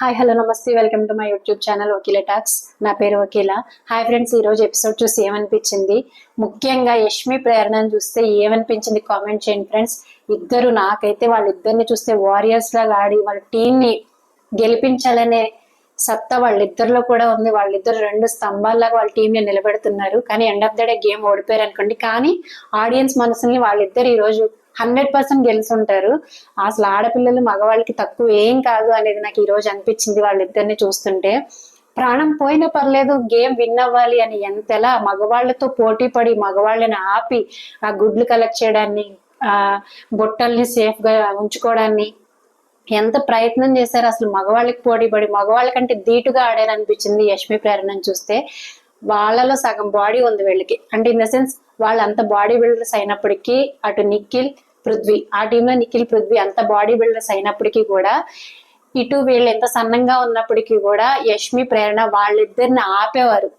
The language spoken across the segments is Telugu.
హాయ్ హలో నమస్తే welcome to my YouTube channel Vakeela talks. నా పేరు వకీల. హాయ్ ఫ్రెండ్స్, ఈరోజు ఎపిసోడ్ చూసి ఏమనిపించింది, ముఖ్యంగా యష్మి ప్రేరణను చూస్తే ఏమనిపించింది కామెంట్ చేయండి ఫ్రెండ్స్. ఇద్దరు నాకైతే వాళ్ళిద్దరిని చూస్తే వారియర్స్ లాగా ఆడి వాళ్ళ టీంని గెలిపించాలనే సత్తా వాళ్ళిద్దరిలో కూడా ఉంది. వాళ్ళిద్దరు రెండు స్తంభాల్లాగా వాళ్ళ టీంని నిలబెడుతున్నారు. కానీ end of the day game ఓడిపోయారు అనుకోండి, కానీ ఆడియన్స్ మనసుని వాళ్ళిద్దరు ఈరోజు 100% గెలుచుంటారు. అసలు ఆడపిల్లలు మగవాళ్ళకి తక్కువ ఏం కాదు అనేది నాకు ఈ రోజు అనిపించింది వాళ్ళిద్దరిని చూస్తుంటే. ప్రాణం పోయినా పర్లేదు, గేమ్ విన్ అవ్వాలి అని ఎంతలా మగవాళ్లతో పోటీ పడి మగవాళ్ళని ఆపి ఆ గుడ్లు కలెక్ట్ చేయడాన్ని, ఆ బొట్టల్ని సేఫ్ గా ఉంచుకోవడాన్ని ఎంత ప్రయత్నం చేశారు. అసలు మగవాళ్ళకి పోటీ పడి మగవాళ్ళ కంటే ధీటుగా ఆడారు అనిపించింది యష్మి ప్రేరణను చూస్తే. వాళ్ళలో సగం బాడీ ఉంది వీళ్ళకి, అంటే ఇన్ ద సెన్స్ వాళ్ళు అంత బాడీ బిల్డర్స్ అయినప్పటికీ, అటు నిఖిల్ పృథ్వీ, ఆ టీంలో నిఖిల్ పృథ్వీ అంత బాడీ బిల్డర్స్ అయినప్పటికీ కూడా, ఇటు వీళ్ళు ఎంత సన్నంగా ఉన్నప్పటికీ కూడా యష్మి ప్రేరణ వాళ్ళిద్దరిని ఆపేవారు.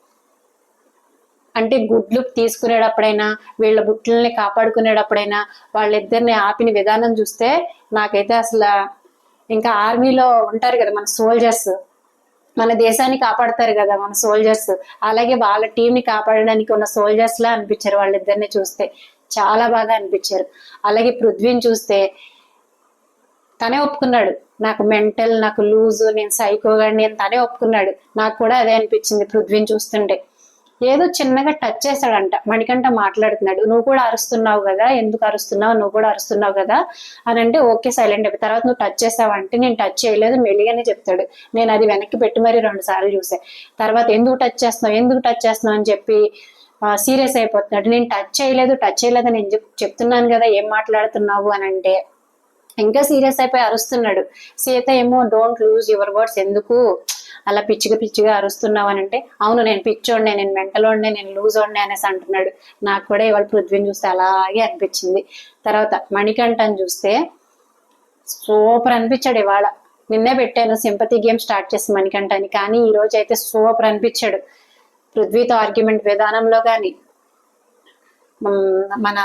అంటే గుడ్లు తీసుకునేటప్పుడైనా, వీళ్ళ బుట్లని కాపాడుకునేటప్పుడైనా వాళ్ళిద్దరిని ఆపిన విధానం చూస్తే నాకైతే అసలు, ఇంకా ఆర్మీలో ఉంటారు కదా మన సోల్జర్స్, మన దేశాన్ని కాపాడతారు కదా మన సోల్జర్స్, అలాగే వాళ్ళ టీంని కాపాడడానికి ఉన్న సోల్జర్స్ లా అనిపించారు వాళ్ళిద్దరిని చూస్తే. చాలా బాగా అనిపించారు. అలాగే పృథ్వీని చూస్తే తనే ఒప్పుకున్నాడు, నాకు మెంటల్, నాకు లూజు, నేను సైకోగాడిని నేను తనే ఒప్పుకున్నాడు. నాకు కూడా అదే అనిపించింది పృథ్వీని చూస్తుంటే. ఏదో చిన్నగా టచ్ చేశాడంట. మణికంఠ మాట్లాడుతున్నాడు, నువ్వు కూడా అరుస్తున్నావు కదా, ఎందుకు అరుస్తున్నావు, నువ్వు కూడా అరుస్తున్నావు కదా అని అంటే ఓకే సైలెంట్ అయిపోయి, తర్వాత నువ్వు టచ్ చేసావంటే నేను టచ్ చేయలేదు మెల్లిగానే చెప్తాడు. నేను అది వెనక్కి పెట్టి మరి 2 సార్లు చూసా. తర్వాత ఎందుకు టచ్ చేస్తున్నావు అని చెప్పి సీరియస్ అయిపోతున్నాడు. నేను టచ్ చేయలేదు నేను చెప్తున్నాను కదా, ఏం మాట్లాడుతున్నావు అని అంటే ఇంకా సీరియస్ అయిపోయి అరుస్తున్నాడు. సీత ఏమో డోంట్ లూజ్ యువర్ వర్డ్స్, ఎందుకు అలా పిచ్చిగా అరుస్తున్నావు అని అంటే, అవును నేను పిచ్చోడ్నే, నేను మెంటలోడ్నే, నేను లూజ్ ఓడ్నే అనేసి అంటున్నాడు. నాకు కూడా ఇవాళ పృథ్వీని చూస్తే అలాగే అనిపించింది. తర్వాత మణికంఠని చూస్తే సూపర్ అనిపించాడు ఇవాళ. నిన్నే పెట్టాను సింపతి గేమ్ స్టార్ట్ చేసి మణికంఠని, కానీ ఈ రోజు అయితే సూపర్ అనిపించాడు. పృథ్వీతో ఆర్గ్యుమెంట్ విధానంలో కానీ, మన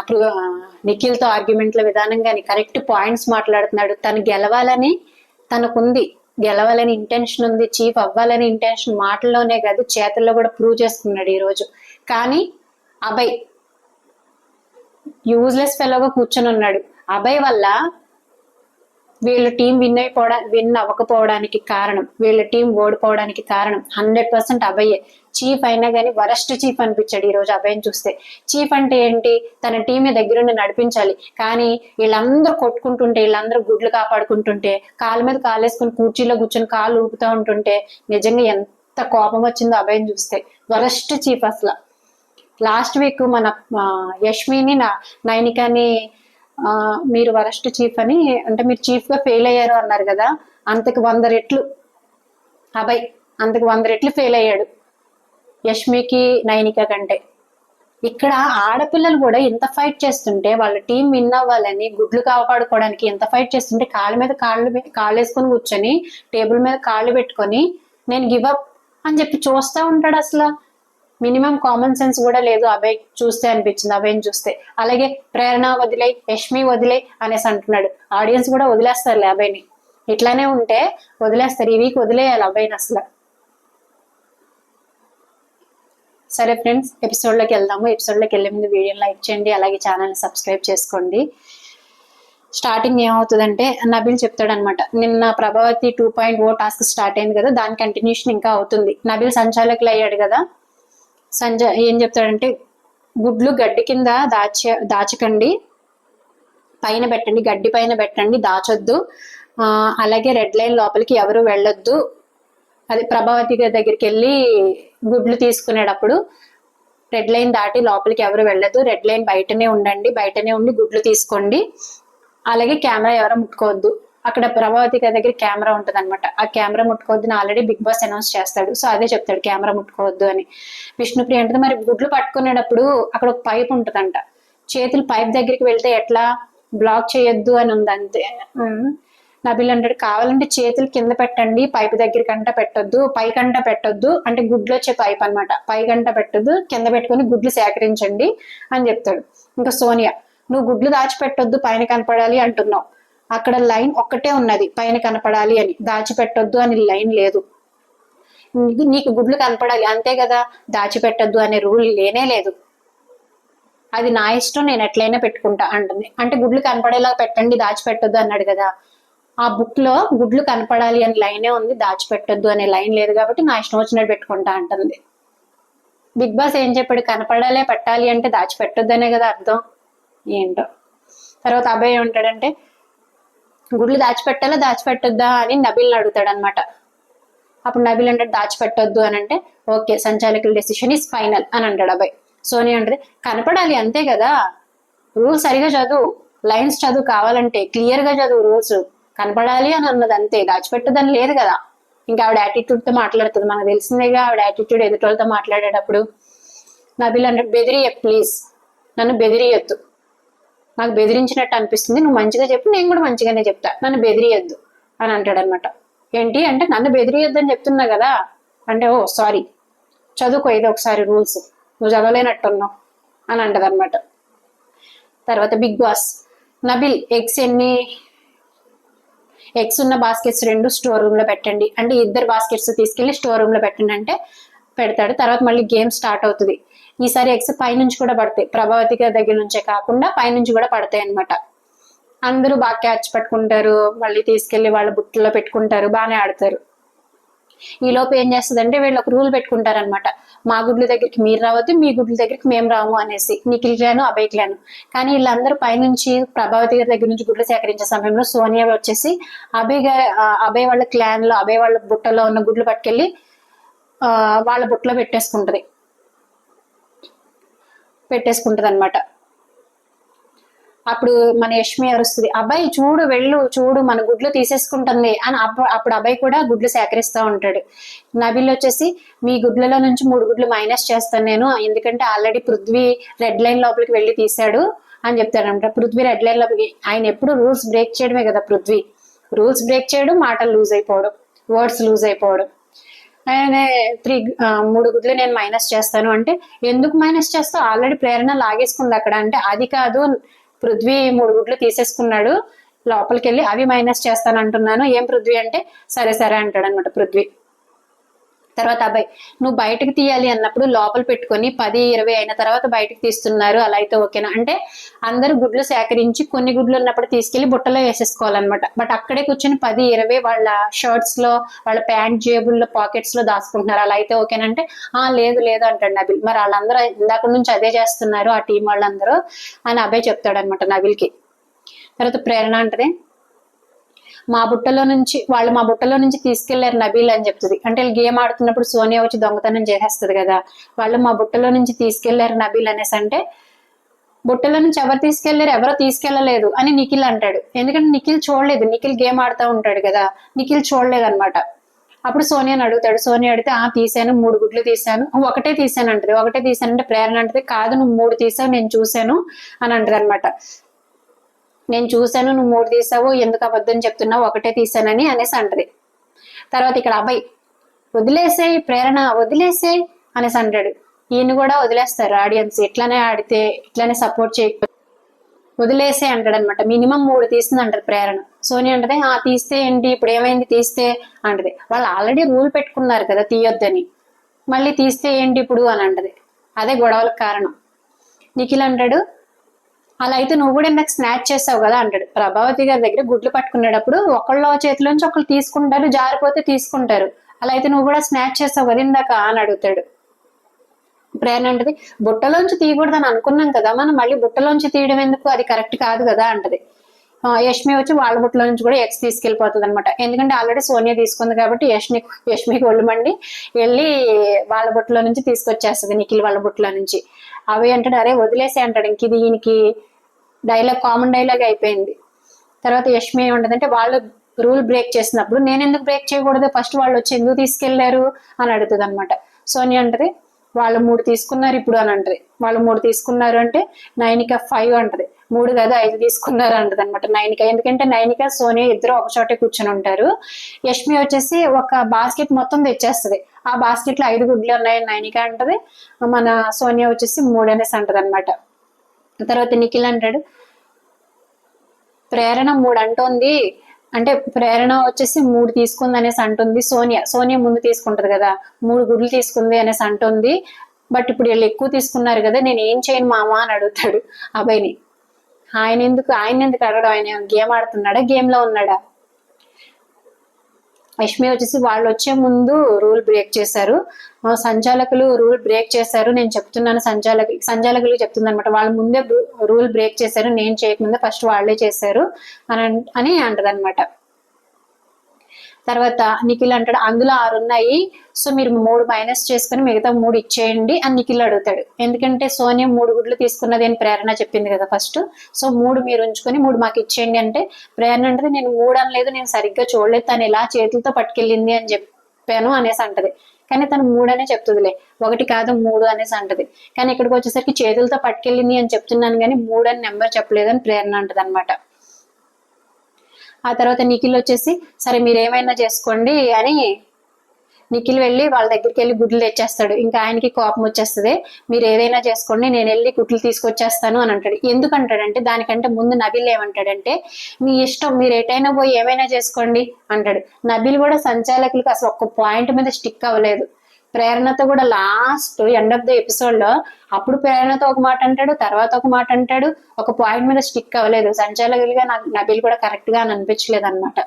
నిఖిల్తో ఆర్గ్యుమెంట్ల విధానం కానీ కరెక్ట్ పాయింట్స్ మాట్లాడుతున్నాడు. తను గెలవాలని తనకుంది, గెలవాలని ఇంటెన్షన్ ఉంది, చీఫ్ అవ్వాలని ఇంటెన్షన్ మాటల్లోనే కాదు చేతుల్లో కూడా ప్రూవ్ చేసుకున్నాడు ఈ రోజు. కానీ అభయ్ యూజ్లెస్ ఫెలోగా కూర్చొని ఉన్నాడు. అభయ్ వల్ల వీళ్ళ టీం విన్ అవ్వకపోవడానికి కారణం, వీళ్ళ టీం ఓడిపోవడానికి కారణం 100% అభయ్యే. చీఫ్ అయినా కానీ వరస్ట్ చీఫ్ అనిపించాడు ఈ రోజు అభయ్ని చూస్తే. చీఫ్ అంటే ఏంటి, తన టీంని దగ్గరుండి నడిపించాలి. కానీ వీళ్ళందరూ కొట్టుకుంటుంటే, వీళ్ళందరూ గుడ్లు కాపాడుకుంటుంటే, కాళ్ళ మీద కాలేసుకుని కుర్చీలో కూర్చొని కాళ్ళు ఊపుతూ ఉంటుంటే నిజంగా ఎంత కోపం వచ్చిందో అభయ్ని చూస్తే. వరస్ట్ చీఫ్ అసలు. లాస్ట్ వీక్ మన యష్మిని నైనికాని మీరు వరస్ట్ చీఫ్ అని అంటే మీరు చీఫ్ గా ఫెయిల్ అయ్యారు అన్నారు కదా, అంతకు 100 రెట్లు అభయ్, అంతకు 100 రెట్లు ఫెయిల్ అయ్యాడు యష్మికి నైనిక కంటే. ఇక్కడ ఆడపిల్లలు కూడా ఇంత ఫైట్ చేస్తుంటే, వాళ్ళ టీం విన్ అవ్వాలని గుడ్లు కాపాడుకోవడానికి ఎంత ఫైట్ చేస్తుంటే, కాళ్ళ మీద కాళ్ళు వేసుకొని కూర్చొని టేబుల్ మీద కాళ్ళు పెట్టుకొని నేను గివ్ అప్ అని చెప్పి చూస్తా ఉంటాడు. అసలు మినిమం కామన్ సెన్స్ కూడా లేదు అభయ్ చూస్తే అనిపించింది అభయ్ని చూస్తే. అలాగే ప్రేరణ వదిలే, యష్మి వదిలే అనేసి అంటున్నాడు. ఆడియన్స్ కూడా వదిలేస్తారులే అభయ్ని, ఇట్లానే ఉంటే వదిలేస్తారు. ఈ వీక్ వదిలేయాలి అభయ్ని అసలు. సరే ఫ్రెండ్స్, ఎపిసోడ్లోకి వెళ్దాము. ఎపిసోడ్లోకి వెళ్ళే ముందు వీడియోని లైక్ చేయండి, అలాగే ఛానల్ని సబ్స్క్రైబ్ చేసుకోండి. స్టార్టింగ్ ఏమవుతుందంటే నబిల్ చెప్తాడనమాట, నిన్న ప్రభావతి 2.0 టాస్క్ స్టార్ట్ అయింది కదా, దాని కంటిన్యూషన్ ఇంకా అవుతుంది. నబిల్ సంచాలకులు అయ్యాడు కదా, సంజయ్ ఏం చెప్తాడంటే, గుడ్లు గడ్డి కింద దాచకండి, పైన పెట్టండి, గడ్డి పైన పెట్టండి, దాచొద్దు. అలాగే రెడ్ లైన్ లోపలికి ఎవరు వెళ్ళొద్దు. అది ప్రభావతి దగ్గరికి వెళ్ళి గుడ్లు తీసుకునేటప్పుడు రెడ్ లైన్ దాటి లోపలికి ఎవరు వెళ్ళదు, రెడ్ లైన్ బయటనే ఉండండి, బయటనే ఉండి గుడ్లు తీసుకోండి. అలాగే కెమెరా ఎవరు ముట్టుకోవద్దు. అక్కడ ప్రభావతి దగ్గర కెమెరా ఉంటుంది అనమాట, ఆ కెమెరా ముట్టుకోవద్దు ఆల్రెడీ బిగ్ బాస్ అనౌన్స్ చేస్తాడు. సో అదే చెప్తాడు, కెమెరా ముట్టుకోవద్దు అని. విష్ణుప్రియ అంటే మరి గుడ్లు పట్టుకునేటప్పుడు అక్కడ ఒక పైప్ ఉంటుందంట, చేతులు పైప్ దగ్గరికి వెళ్తే ఎట్లా, బ్లాక్ చేయొద్దు అని ఉంది అంతే. నబిల్ అంటాడు, కావాలంటే చేతులు కింద పెట్టండి, పైప్ దగ్గరికంట పెట్టొద్దు, పైకంట పెట్టొద్దు, అంటే గుడ్లు వచ్చే పైప్ అనమాట, పైకంట పెట్టొద్దు, కింద పెట్టుకుని గుడ్లు సేకరించండి అని చెప్తాడు. ఇంకా సోనియా, నువ్వు గుడ్లు దాచిపెట్టొద్దు, పైన కనపడాలి అంటున్నావు, అక్కడ లైన్ ఒక్కటే ఉన్నది, పైన కనపడాలి అని, దాచిపెట్టొద్దు అని లైన్ లేదు. నీకు గుడ్లు కనపడాలి అంతే కదా, దాచిపెట్టొద్దు అనే రూల్ లేనే లేదు. అది నా ఇష్టం, నేను ఎట్లయినా పెట్టుకుంటా అంటుంది. అంటే గుడ్లు కనపడేలా పెట్టండి, దాచిపెట్టొద్దు అన్నాడు కదా. ఆ బుక్ లో గుడ్లు కనపడాలి అని లైనే ఉంది, దాచిపెట్టొద్దు అనే లైన్ లేదు కాబట్టి నా ఇష్టం వచ్చినట్టు పెట్టుకుంటా అంటుంది. బిగ్ బాస్ ఏం చెప్పాడు, కనపడాలే పెట్టాలి అంటే దాచిపెట్టొద్దనే కదా అర్థం. ఏంటో. తర్వాత అబ్బాయి ఏమంటాడంటే గుడ్లు దాచిపెట్టాలా దాచిపెట్టొద్దా అని నబిల్ని అడుగుతాడు అనమాట. అప్పుడు నబిల్ అంటాడు దాచిపెట్టొద్దు అని అంటే ఓకే, సంచాలకుల డెసిషన్ ఈస్ ఫైనల్ అని అంటాడు అబ్బాయి. సోనియా అంటే కనపడాలి అంతే కదా, రూల్స్ సరిగా చదువు, లైన్స్ చదువు, కావాలంటే క్లియర్ గా చదువు, రూల్స్ కనపడాలి అని అన్నది అంతే, దాచిపెట్టదని లేదు కదా. ఇంకా ఆవిడ యాటిట్యూడ్ తో మాట్లాడుతుంది, మనకు తెలిసిందేగా ఆవిడ యాటిట్యూడ్ ఎదుటోళ్ళతో మాట్లాడేటప్పుడు. నబిల్ అన్నాడు బెదిరియ ప్లీజ్, నన్ను బెదిరియొద్దు, నాకు బెదిరించినట్టు అనిపిస్తుంది, నువ్వు మంచిగా చెప్పు, నేను కూడా మంచిగానే చెప్తా, నన్ను బెదిరియొద్దు అని అంటాడు అనమాట. ఏంటి అంటే నన్ను బెదిరియొద్దు అని చెప్తున్నా కదా అంటే ఓ సారీ, చదువుకో ఏదో ఒకసారి రూల్స్, నువ్వు చదవలేనట్టున్నావు అని అంటది అనమాట. తర్వాత బిగ్ బాస్ నబిల్ ఎగ్స్ ఉన్న బాస్కెట్స్ 2 స్టోర్ రూమ్ లో పెట్టండి అంటే 2 బాస్కెట్స్ తీసుకెళ్లి స్టోర్ రూమ్ లో పెట్టండి అంటే పెడతాడు. తర్వాత మళ్ళీ గేమ్ స్టార్ట్ అవుతుంది. ఈసారి ఎగ్స్ పైనుంచి కూడా పడతాయి, ప్రభావతి గారి దగ్గర నుంచే కాకుండా పైనుంచి కూడా పడతాయి అనమాట. అందరూ బాగా క్యాచ్ పట్టుకుంటారు, మళ్ళీ తీసుకెళ్లి వాళ్ళ బుట్టలో పెట్టుకుంటారు, బాగానే ఆడతారు. ఈ లోపు ఏం చేస్తుందంటే వీళ్ళు ఒక రూల్ పెట్టుకుంటారనమాట, మా గుడ్ల దగ్గరికి మీరు రావద్దు, మీ గుడ్ల దగ్గరికి మేము రాము అనేసి, నిఖిల్ క్లాను అభయ్ క్లాను. కానీ వీళ్ళందరూ పైనుంచి ప్రభావతి గారి దగ్గర నుంచి గుడ్లు సేకరించే సమయంలో సోనియా వచ్చేసి అభయ్ వాళ్ళ క్లాన్ లో అభయ్ వాళ్ళ బుట్టలో ఉన్న గుడ్లు పట్టుకెళ్ళి వాళ్ళ బుట్టలో పెట్టేసుకుంటది అనమాట. అప్పుడు మన యష్మి అరుస్తుంది, అబ్బాయి చూడు వెళ్ళు చూడు మన గుడ్లు తీసేసుకుంటుంది అని. అప్పుడు అబ్బాయి కూడా గుడ్లు సేకరిస్తూ ఉంటాడు. నబిల్ వచ్చేసి మీ గుడ్లలో నుంచి 3 గుడ్లు మైనస్ చేస్తాను నేను, ఎందుకంటే ఆల్రెడీ పృథ్వీ రెడ్ లైన్ లోపలికి వెళ్ళి తీశాడు అని చెప్తాడంట. పృథ్వీ రెడ్ లైన్ లోపలికి, ఆయన ఎప్పుడు రూల్స్ బ్రేక్ చేయడమే కదా పృథ్వీ, రూల్స్ బ్రేక్ చేయడం, మాటలు లూజ్ అయిపోవడం, వర్డ్స్ లూజ్ అయిపోవడం. ఆయన 3 గుడ్లు నేను మైనస్ చేస్తాను అంటే ఎందుకు మైనస్ చేస్తావు, ఆల్రెడీ ప్రేరణ లాగేసుకుంది అక్కడ అంటే అది కాదు, పృథ్వీ 3 గుడ్లు తీసేసుకున్నాడు లోపలికి వెళ్ళి, అవి మైనస్ చేస్తాను అంటున్నాను, ఏం పృథ్వీ అంటే సరే సరే అంటాడు అనమాట పృథ్వీ. తర్వాత అబ్బాయి నువ్వు బయటకు తీయాలి అన్నప్పుడు లోపల పెట్టుకొని 10-20 అయిన తర్వాత బయటకు తీస్తున్నారు, అలా అయితే ఓకేనా అంటే అందరూ గుడ్లు సేకరించి కొన్ని గుడ్లు ఉన్నప్పుడు తీసుకెళ్లి బుట్టలో వేసేసుకోవాలన్నమాట. బట్ అక్కడే కూర్చొని 10-20 వాళ్ళ షర్ట్స్ లో వాళ్ళ ప్యాంట్ జేబుల్లో పాకెట్స్ లో దాచుకుంటున్నారు, అలా అయితే ఓకేనంటే లేదు లేదు అంటాడు నబిల్. మరి వాళ్ళందరూ ఇందాక నుంచి అదే చేస్తున్నారు ఆ టీం వాళ్ళందరూ అని అబ్బాయి చెప్తాడు అనమాట నబిల్కి. తర్వాత ప్రేరణ అంటది మా బుట్టలో నుంచి తీసుకెళ్లారు నబీల్ అని చెప్తుంది. అంటే గేమ్ ఆడుతున్నప్పుడు సోనియా వచ్చి దొంగతనం చేసేస్తుంది కదా, వాళ్ళు మా బుట్టలో నుంచి తీసుకెళ్లారు నబీల్ అనేసి అంటే బుట్టలో నుంచి ఎవరు తీసుకెళ్లారు, ఎవరో తీసుకెళ్లలేదు అని నిఖిల్ అంటాడు. ఎందుకంటే నిఖిల్ చూడలేదు, నిఖిల్ గేమ్ ఆడుతూ ఉంటాడు కదా, నిఖిల్ చూడలేదు అనమాట. అప్పుడు సోనియాని అడుగుతాడు, సోనియా అడిగితే తీసాను 3 గుడ్లు తీసాను, ఒకటే తీసాను అంటది. ఒకటే తీసానంటే ప్రేరణ అంటది కాదు నువ్వు 3 తీసావు నేను చూశాను అని అంటది అనమాట. నేను చూశాను నువ్వు 3 తీసావు, ఎందుకు అబద్ధం చెప్తున్నావు, ఒకటే తీసానని అనేసి అంటది. తర్వాత ఇక్కడ అబ్బాయి వదిలేసేయ్ ప్రేరణ వదిలేసేయ్ అనేసి అంటాడు. ఈయన కూడా వదిలేస్తారు ఆడియన్స్, ఇట్లానే ఆడితే ఇట్లానే సపోర్ట్ చేయకపోతే వదిలేసే అంటాడు అనమాట. మినిమం 3 తీస్తుంది అంటది ప్రేరణ. సోనియా అంటది తీస్తే ఏంటి ఇప్పుడు ఏమైంది తీస్తే అంటది. వాళ్ళు ఆల్రెడీ రూల్ పెట్టుకున్నారు కదా తీయొద్దని, మళ్ళీ తీస్తే ఏంటి ఇప్పుడు అని అంటది. అదే గొడవలకు కారణం. నిఖిల్ అంటాడు అలా అయితే నువ్వు కూడా ఇందాక స్నాచ్ చేసావు కదా అంటాడు. ప్రభావతి గారి దగ్గర గుడ్లు పట్టుకునేటప్పుడు ఒకళ్ళ చేతిలోంచి ఒకళ్ళు తీసుకుంటారు, జారిపోతే తీసుకుంటారు, అలా అయితే నువ్వు కూడా స్నాచ్ చేసావు కదా ఇందాక అని అడుగుతాడు. ప్రేరణ అంటది బుట్టలోంచి తీయకూడదని అనుకున్నాం కదా మనం, మళ్ళీ బుట్టలోంచి తీయడం ఎందుకు, అది కరెక్ట్ కాదు కదా అంటది. యష్మి వచ్చి వాళ్ళ బుట్టలో నుంచి కూడా ఎగ్స్ తీసుకెళ్లిపోతుంది అనమాట. ఎందుకంటే ఆల్రెడీ సోనియా తీసుకుంది కాబట్టి యష్మికి ఒళ్ళు మండి వెళ్ళి వాళ్ళ బుట్టలో నుంచి తీసుకొచ్చేస్తుంది నిఖిల్ వాళ్ళ బుట్టలో నుంచి. అవి అంటాడు అరే వదిలేసే అంటాడు. ఇంక ఇది ఈయనకి కామన్ డైలాగ్ అయిపోయింది. తర్వాత యష్మి ఏమంటదంటే వాళ్ళు రూల్ బ్రేక్ చేసినప్పుడు నేను ఎందుకు బ్రేక్ చేయకూడదు, ఫస్ట్ వాళ్ళు వచ్చి ఎందుకు తీసుకెళ్లారు అని అడుగుతుంది అనమాట. సోనియా అంటది వాళ్ళు 3 తీసుకున్నారు ఇప్పుడు అని అంటది. వాళ్ళు 3 తీసుకున్నారు అంటే నైనిక 5 అంటది. 3 కదా 5 తీసుకున్నారు అంటది అనమాట నైనిక. ఎందుకంటే నైనిక సోనియా ఇద్దరు ఒక చోటే కూర్చొని ఉంటారు. యష్మి వచ్చేసి ఒక బాస్కెట్ మొత్తం తెచ్చేస్తుంది, ఆ బాస్కెట్ లో 5 గుడ్లు ఉన్నాయని నైనిక అంటది, మన సోనియా వచ్చేసి 3 అనేసి అంటది అనమాట. తర్వాత నిఖిల్ అంటాడు ప్రేరణ 3 అంటోంది, అంటే ప్రేరణ వచ్చేసి 3 తీసుకుంది అనేసి అంటుంది. సోనియా ముందు తీసుకుంటది కదా, 3 గుడ్లు తీసుకుంది అనేసి అంటుంది. బట్ ఇప్పుడు వీళ్ళు ఎక్కువ తీసుకున్నారు కదా, నేను ఏం చేయను మామ అని అడుగుతాడు అభయ్ని. ఆయన ఎందుకు అడగడం, ఆయన గేమ్ ఆడుతున్నాడా, గేమ్ లో ఉన్నాడా? యష్మి వచ్చేసి వాళ్ళు వచ్చే ముందు రూల్ బ్రేక్ చేశారు, సంచాలకులు రూల్ బ్రేక్ చేశారు, నేను చెప్తున్నాను సంచాలకులు చెప్తుంది అనమాట. వాళ్ళ ముందే రూల్ బ్రేక్ చేశారు, నేను చేయకముందే ఫస్ట్ వాళ్ళే చేశారు అని అంటది అనమాట. తర్వాత నిఖిల్ అంటాడు అందులో 6 ఉన్నాయి, సో మీరు 3 మైనస్ చేసుకుని మిగతా 3 ఇచ్చేయండి అని నిఖిల్ అడుగుతాడు. ఎందుకంటే సోనియా 3 గుడ్లు తీసుకున్నది అని ప్రేరణ చెప్పింది కదా ఫస్ట్, సో 3 మీరు ఉంచుకొని 3 మాకు ఇచ్చేయండి అంటే ప్రేరణ అంటే నేను 3 అనలేదు, నేను సరిగ్గా చూడలేదు, తను ఇలా చేతులతో పట్టుకెళ్ళింది అని చెప్పాను అనేసి అంటది. కానీ తను 3 అనే చెప్తుందిలే, 1 కాదు 3 అనేసి అంటది. కానీ ఇక్కడికి వచ్చేసరికి చేతులతో పట్టుకెళ్ళింది అని చెప్తున్నాను కానీ 3 అని నెంబర్ చెప్పలేదు అని ప్రేరణ అంటది అనమాట. ఆ తర్వాత నిఖిల్ వచ్చేసి సరే మీరు ఏమైనా చేసుకోండి అని నిఖిల్ వెళ్ళి వాళ్ళ దగ్గరికి వెళ్ళి గుడ్లు తెచ్చేస్తాడు. ఇంకా ఆయనకి కోపం వచ్చేస్తుంది, మీరు ఏదైనా చేసుకోండి నేను వెళ్ళి గుడ్లు తీసుకొచ్చేస్తాను అని అంటాడు. ఎందుకంటాడంటే దానికంటే ముందు నబిల్ ఏమంటాడంటే మీ ఇష్టం, మీరు ఎటైనా పోయి ఏమైనా చేసుకోండి అంటాడు. నబిల్ కూడా సంచాలకులకు అసలు ఒక్క పాయింట్ మీద స్టిక్ అవ్వలేదు. ప్రేరణతో కూడా last end of the episode లో అప్పుడు ప్రేరణతో ఒక మాట అంటాడు, తర్వాత ఒక మాట అంటాడు, ఒక పాయింట్ మీద స్టిక్ అవ్వలేదు. సంచాలకులుగా నాకు నబిల్ కూడా కరెక్ట్ గా అని అనిపించలేదు అనమాట.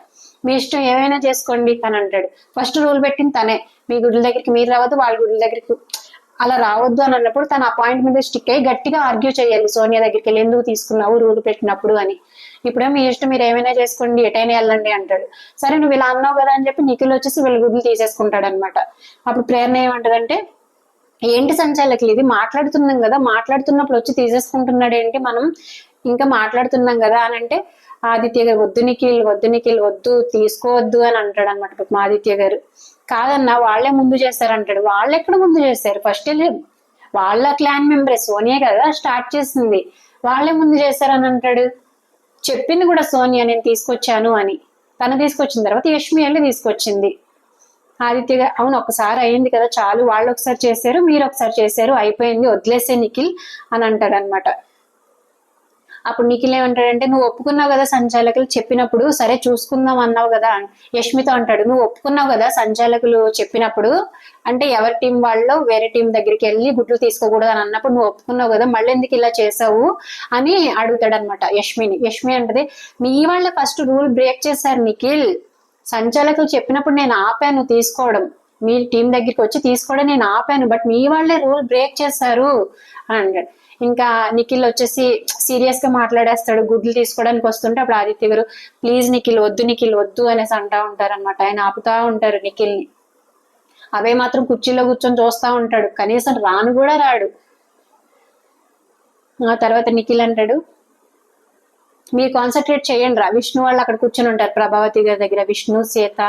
మీ ఇష్టం ఏమైనా చేసుకోండి అని అంటాడు. ఫస్ట్ రూల్ పెట్టింది తనే, మీ గుడ్ల దగ్గరికి మీరు రావద్దు, వాళ్ళ గుడ్ల దగ్గరికి అలా రావద్దు అని అన్నప్పుడు తన ఆ పాయింట్ మీద స్టిక్ అయ్యి గట్టిగా ఆర్గ్యూ చేయాలి సోనియా దగ్గరికి వెళ్ళి, ఎందుకు తీసుకున్నావు రూల్ పెట్టినప్పుడు అని. ఇప్పుడే మీ ఇష్టం, మీరు ఏమైనా చేసుకోండి, ఎటైనా వెళ్ళండి అంటాడు. సరే నువ్వు ఇలా అన్నావు కదా అని చెప్పి నిఖిల్ వచ్చేసి వీళ్ళ గుడ్లు తీసేసుకుంటాడు అనమాట. అప్పుడు ప్రేరణ ఏమంటదంటే ఏంటి సంచాలకులు ఇది, మాట్లాడుతున్నాం కదా, మాట్లాడుతున్నప్పుడు వచ్చి తీసేసుకుంటున్నాడు ఏంటి, మనం ఇంకా మాట్లాడుతున్నాం కదా అని అంటే ఆదిత్య గారు వద్దు నిఖిల్ వద్దు, తీసుకోవద్దు అని అంటాడు అనమాట ఆదిత్య గారు. కాదన్నా వాళ్ళే ముందు చేశారంటాడు. వాళ్ళు ఎక్కడ ముందు చేశారు, ఫస్ట్ వెళ్ళి వాళ్ళ క్లాన్ మెంబరే సోనియా కదా స్టార్ట్ చేసింది, వాళ్ళే ముందు చేశారని అంటాడు. చెప్పింది కూడా సోనియా నేను తీసుకొచ్చాను అని, తను తీసుకొచ్చిన తర్వాత యష్మి వెళ్ళి తీసుకొచ్చింది. ఆదిత్య గారు అవును ఒకసారి అయింది కదా చాలు, వాళ్ళు ఒకసారి చేశారు మీరు ఒకసారి చేశారు అయిపోయింది వదిలేసే నిఖిల్ అని అంటాడు అనమాట. అప్పుడు నిఖిల్ ఏమంటాడంటే నువ్వు ఒప్పుకున్నావు కదా సంచాలకులు చెప్పినప్పుడు, సరే చూసుకుందాం అన్నావు కదా యష్మితో అంటాడు. నువ్వు ఒప్పుకున్నావు కదా సంచాలకులు చెప్పినప్పుడు, అంటే ఎవరి టీం వాళ్ళు వేరే టీం దగ్గరికి వెళ్ళి గుడ్లు తీసుకోకూడదు అని అన్నప్పుడు నువ్వు ఒప్పుకున్నావు కదా, మళ్ళీ ఎందుకు ఇలా చేసావు అని అడుగుతాడు అనమాట యష్మిని. యష్మి అంటది మీ వాళ్ళే ఫస్ట్ రూల్ బ్రేక్ చేశారు నిఖిల్, సంచాలకులు చెప్పినప్పుడు నేను ఆపాను తీసుకోవడం, మీ టీం దగ్గరికి వచ్చి తీసుకోవడం నేను ఆపాను, బట్ మీ వాళ్ళే రూల్ బ్రేక్ చేశారు అని అంటాడు. ఇంకా నిఖిల్ వచ్చేసి సీరియస్ గా మాట్లాడేస్తాడు గుడ్లు తీసుకోవడానికి వస్తుంటే. అప్పుడు ఆదిత్య గారు ప్లీజ్ నిఖిల్ వద్దు అనేసి అంటా ఉంటారు అనమాట. ఆయన ఆపుతా ఉంటారు నిఖిల్ ని. అవే మాత్రం కుర్చీలో కూర్చొని చూస్తా ఉంటాడు, కనీసం రాను కూడా రాడు. ఆ తర్వాత నిఖిల్ అంటాడు మీరు కాన్సన్ట్రేట్ చేయండి రా, విష్ణు వాళ్ళు అక్కడ కూర్చొని ఉంటారు ప్రభావతి గారి దగ్గర, విష్ణు సీత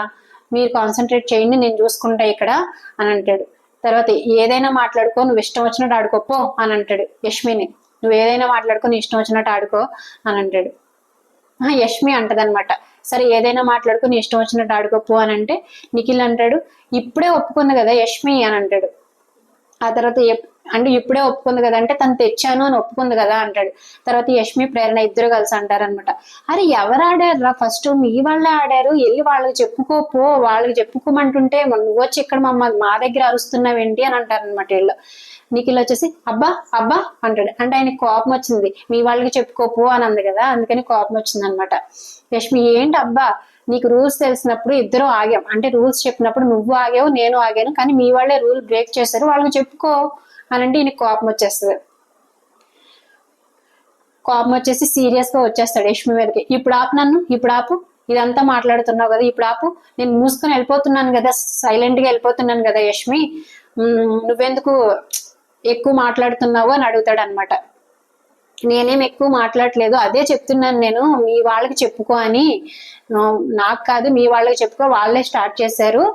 మీరు కాన్సన్ట్రేట్ చేయండి నేను చూసుకుంటా ఇక్కడ అని అంటాడు. తర్వాత ఏదైనా మాట్లాడుకో, నువ్వు ఇష్టం వచ్చినట్టు ఆడుకోపో అని అంటాడు యష్మిని. నువ్వు ఏదైనా మాట్లాడుకో, నీ ఇష్టం వచ్చినట్టు ఆడుకో అని అంటాడు. యష్మి అంటదనమాట సరే ఏదైనా మాట్లాడుకో, నీ ఇష్టం వచ్చినట్టు ఆడుకోపో అని అంటే నిఖిల్ అంటాడు ఇప్పుడే ఒప్పుకుంది కదా యష్మి అని అంటాడు. ఆ తర్వాత అంటే ఇప్పుడే ఒప్పుకుంది కదా అంటే తను తెచ్చాను అని ఒప్పుకుంది కదా అంటాడు. తర్వాత యష్మి ప్రేరణ ఇద్దరు కలిసి అంటారనమాట అరే ఎవరు ఆడారు ఫస్ట్, మీ వాళ్ళే ఆడారు, వెళ్ళి వాళ్ళకి చెప్పుకోపో, వాళ్ళకి చెప్పుకోమంటుంటే నువ్వు వచ్చి ఇక్కడ మా దగ్గర అరుస్తున్నావేంటి అని అంటారనమాట వీళ్ళు. నిఖిల్ వచ్చేసి అబ్బా అంటాడు. అంటే ఆయనకి కోపం వచ్చింది, మీ వాళ్ళకి చెప్పుకోపో అని అంది కదా అందుకని కోపం వచ్చింది అనమాట. యష్మి ఏంటి అబ్బా, నీకు రూల్స్ తెలిసినప్పుడు ఇద్దరు ఆగాం, అంటే రూల్స్ చెప్పినప్పుడు నువ్వు ఆగావు నేను ఆగాను, కానీ మీ వాళ్ళే రూల్ బ్రేక్ చేశారు వాళ్ళకి చెప్పుకో అని అంటే ఈయనకి కోపం వచ్చేస్తుంది. కోపం వచ్చేసి సీరియస్ గా వచ్చేస్తాడు యష్మి మీదకి. ఇప్పుడు ఆపు నన్ను, ఇప్పుడు ఆపు, ఇదంతా మాట్లాడుతున్నావు కదా ఇప్పుడు ఆపు, నేను మూసుకొని వెళ్ళిపోతున్నాను కదా, సైలెంట్ గా వెళ్ళిపోతున్నాను కదా యష్మి, నువ్వెందుకు ఎక్కువ మాట్లాడుతున్నావు అని అడుగుతాడు అనమాట. నేనేం ఎక్కువ మాట్లాడలేదు, అదే చెప్తున్నాను నేను, మీ వాళ్ళకి చెప్పుకో అని, నాకు కాదు మీ వాళ్ళకి చెప్పుకో, వాళ్ళే స్టార్ట్ చేశారు,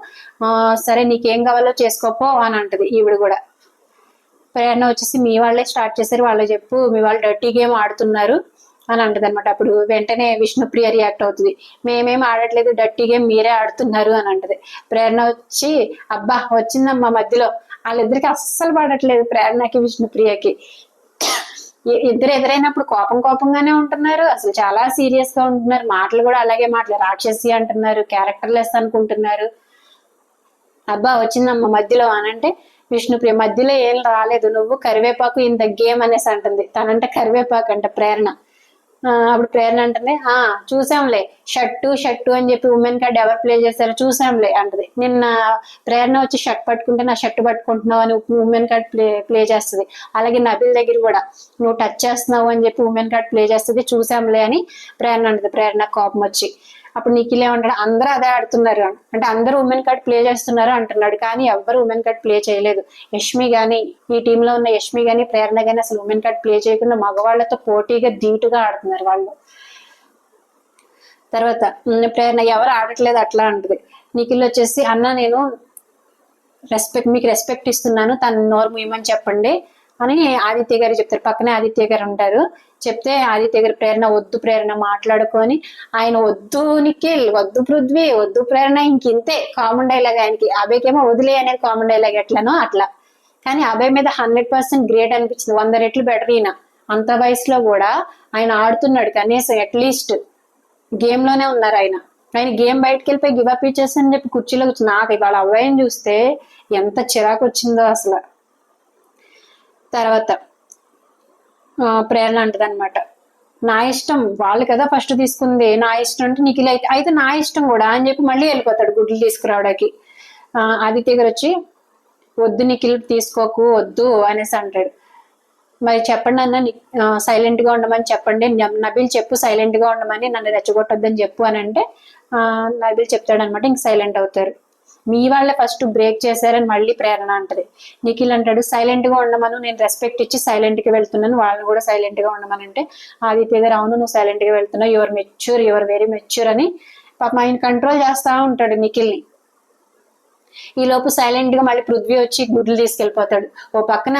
సరే నీకేం కావాలో చేసుకోపో అని అంటది ఈవిడ కూడా. ప్రేరణ వచ్చేసి మీ వాళ్ళే స్టార్ట్ చేశారు వాళ్ళకి చెప్పు, మీ వాళ్ళు డర్టీ గేమ్ ఆడుతున్నారు అని అంటది అనమాట. అప్పుడు వెంటనే విష్ణుప్రియ రియాక్ట్ అవుతుంది, మేమేం ఆడట్లేదు డర్టీ గేమ్ మీరే ఆడుతున్నారు అని అంటది. ప్రేరణ వచ్చి అబ్బా వచ్చిందమ్మా మధ్యలో, వాళ్ళిద్దరికి అస్సలు పడట్లేదు ప్రేరణకి విష్ణుప్రియకి. ఇద్దరు ఎదురైనప్పుడు కోపంగానే ఉంటున్నారు, అసలు చాలా సీరియస్ గా ఉంటున్నారు, మాటలు కూడా అలాగే మాటలు రాక్షసి అంటున్నారు, క్యారెక్టర్ లెస్ అనుకుంటున్నారు. అబ్బా వచ్చిందమ్మ మధ్యలో అనంటే విష్ణుప్రియ మధ్యలో ఏం రాలేదు, నువ్వు కరివేపాకు ఇంత గేమ్ అనేసి అంటుంది. తనంటే కరివేపాకు అంట ప్రేరణ. అప్పుడు ప్రేరణ అంటుంది చూసాంలే షర్టు అని చెప్పి ఉమెన్ కార్డ్ ఎవరు ప్లే చేశారో చూసాంలే అంటది. నిన్న ప్రేరణ వచ్చి షర్ట్ పట్టుకుంటే నా షర్ట్ పట్టుకుంటున్నావు అని ఉమెన్ కార్డ్ ప్లే చేస్తుంది. అలాగే నబిల్ దగ్గర కూడా నువ్వు టచ్ చేస్తున్నావు అని చెప్పి ఉమెన్ కార్డ్ ప్లే చేస్తుంది, చూసాంలే అని ప్రేరణ అంటది. ప్రేరణ కోపం వచ్చి అప్పుడు నిఖిల్ ఏమంటాడు, అందరూ అదే ఆడుతున్నారు అంటే అందరూ ఉమెన్ కార్డ్ ప్లే చేస్తున్నారు అంటున్నాడు. కానీ ఎవ్వరు ఉమెన్ కార్డ్ ప్లే చేయలేదు. యష్మి గాని ఈ టీంలో ఉన్న యష్మి గాని ప్రేరణ గాని అసలు ఉమెన్ కార్డ్ ప్లే చేయకుండా మగవాళ్లతో పోటీగా ధీటుగా ఆడుతున్నారు వాళ్ళు. తర్వాత ప్రేరణ ఎవరు ఆడట్లేదు అట్లా అంటది. నిఖిల్ వచ్చేసి అన్న నేను మీకు రెస్పెక్ట్ ఇస్తున్నాను, తను నోరు మూయమని చెప్పండి అని ఆదిత్య గారు చెప్తారు. పక్కనే ఆదిత్య గారు ఉంటారు. చెప్తే ఆదిత్య గారు ప్రేరణ వద్దు ప్రేరణ మాట్లాడుకొని ఆయన వద్దు నిఖిల్ వద్దు పృథ్వీ వద్దు ప్రేరణ ఇంకింతే కామన్ డైలాగ్ ఆయనకి. అభయ్కేమో వదిలే అనేది కామన్ డైలాగ్ ఎట్లనో అట్లా. కానీ అభయ్ మీద 100% గ్రేట్ అనిపించింది, 100 రెట్లు బెటర్. ఈయన అంత వయసులో కూడా ఆయన ఆడుతున్నాడు, కనీసం అట్లీస్ట్ గేమ్ లోనే ఉన్నారు ఆయన. ఆయన గేమ్ బయటకు వెళ్ళిపోయి గివ్ అప్ ఇచ్చేసని చెప్పి కుర్చీలో కూర్చుని నాకు ఇవాళ అబ్బాయిని చూస్తే ఎంత చిరాకు వచ్చిందో అసలు. తర్వాత ప్రేరణ అంటది అనమాట, నా ఇష్టం వాళ్ళు కదా ఫస్ట్ తీసుకుంది, నా ఇష్టం అంటే నిఖిల్ అయితే నా ఇష్టం కూడా అని చెప్పి మళ్ళీ వెళ్ళిపోతాడు గుడ్లు తీసుకురావడానికి. ఆదిత్య గారు వచ్చి వద్దు నిఖిల్ తీసుకోకు వద్దు అనేసి అంటాడు. మరి చెప్పండి అన్న సైలెంట్ గా ఉండమని చెప్పండి, నబిల్ చెప్పు సైలెంట్ గా ఉండమని, నన్ను రెచ్చగొట్టొద్దని చెప్పు అని అంటే నబిల్ చెప్తాడు అనమాట. ఇంక సైలెంట్ అవుతారు. మీ వాళ్ళే ఫస్ట్ బ్రేక్ చేశారని మళ్ళీ ప్రేరణ అంటది. నిఖిల్ అంటాడు సైలెంట్ గా ఉండమను, నేను రెస్పెక్ట్ ఇచ్చి సైలెంట్ గా వెళ్తున్నాను, వాళ్ళని కూడా సైలెంట్ గా ఉండమని అంటే ఆదిత్య గారు అవును నువ్వు సైలెంట్ గా వెళ్తున్నావు, your mature your very mature అని పాపం ఆయన కంట్రోల్ చేస్తా ఉంటాడు నిఖిల్ని. ఈ లోపు సైలెంట్ గా మళ్ళీ పృథ్వీ వచ్చి గుడ్లు తీసుకెళ్లిపోతాడు. ఓ పక్కన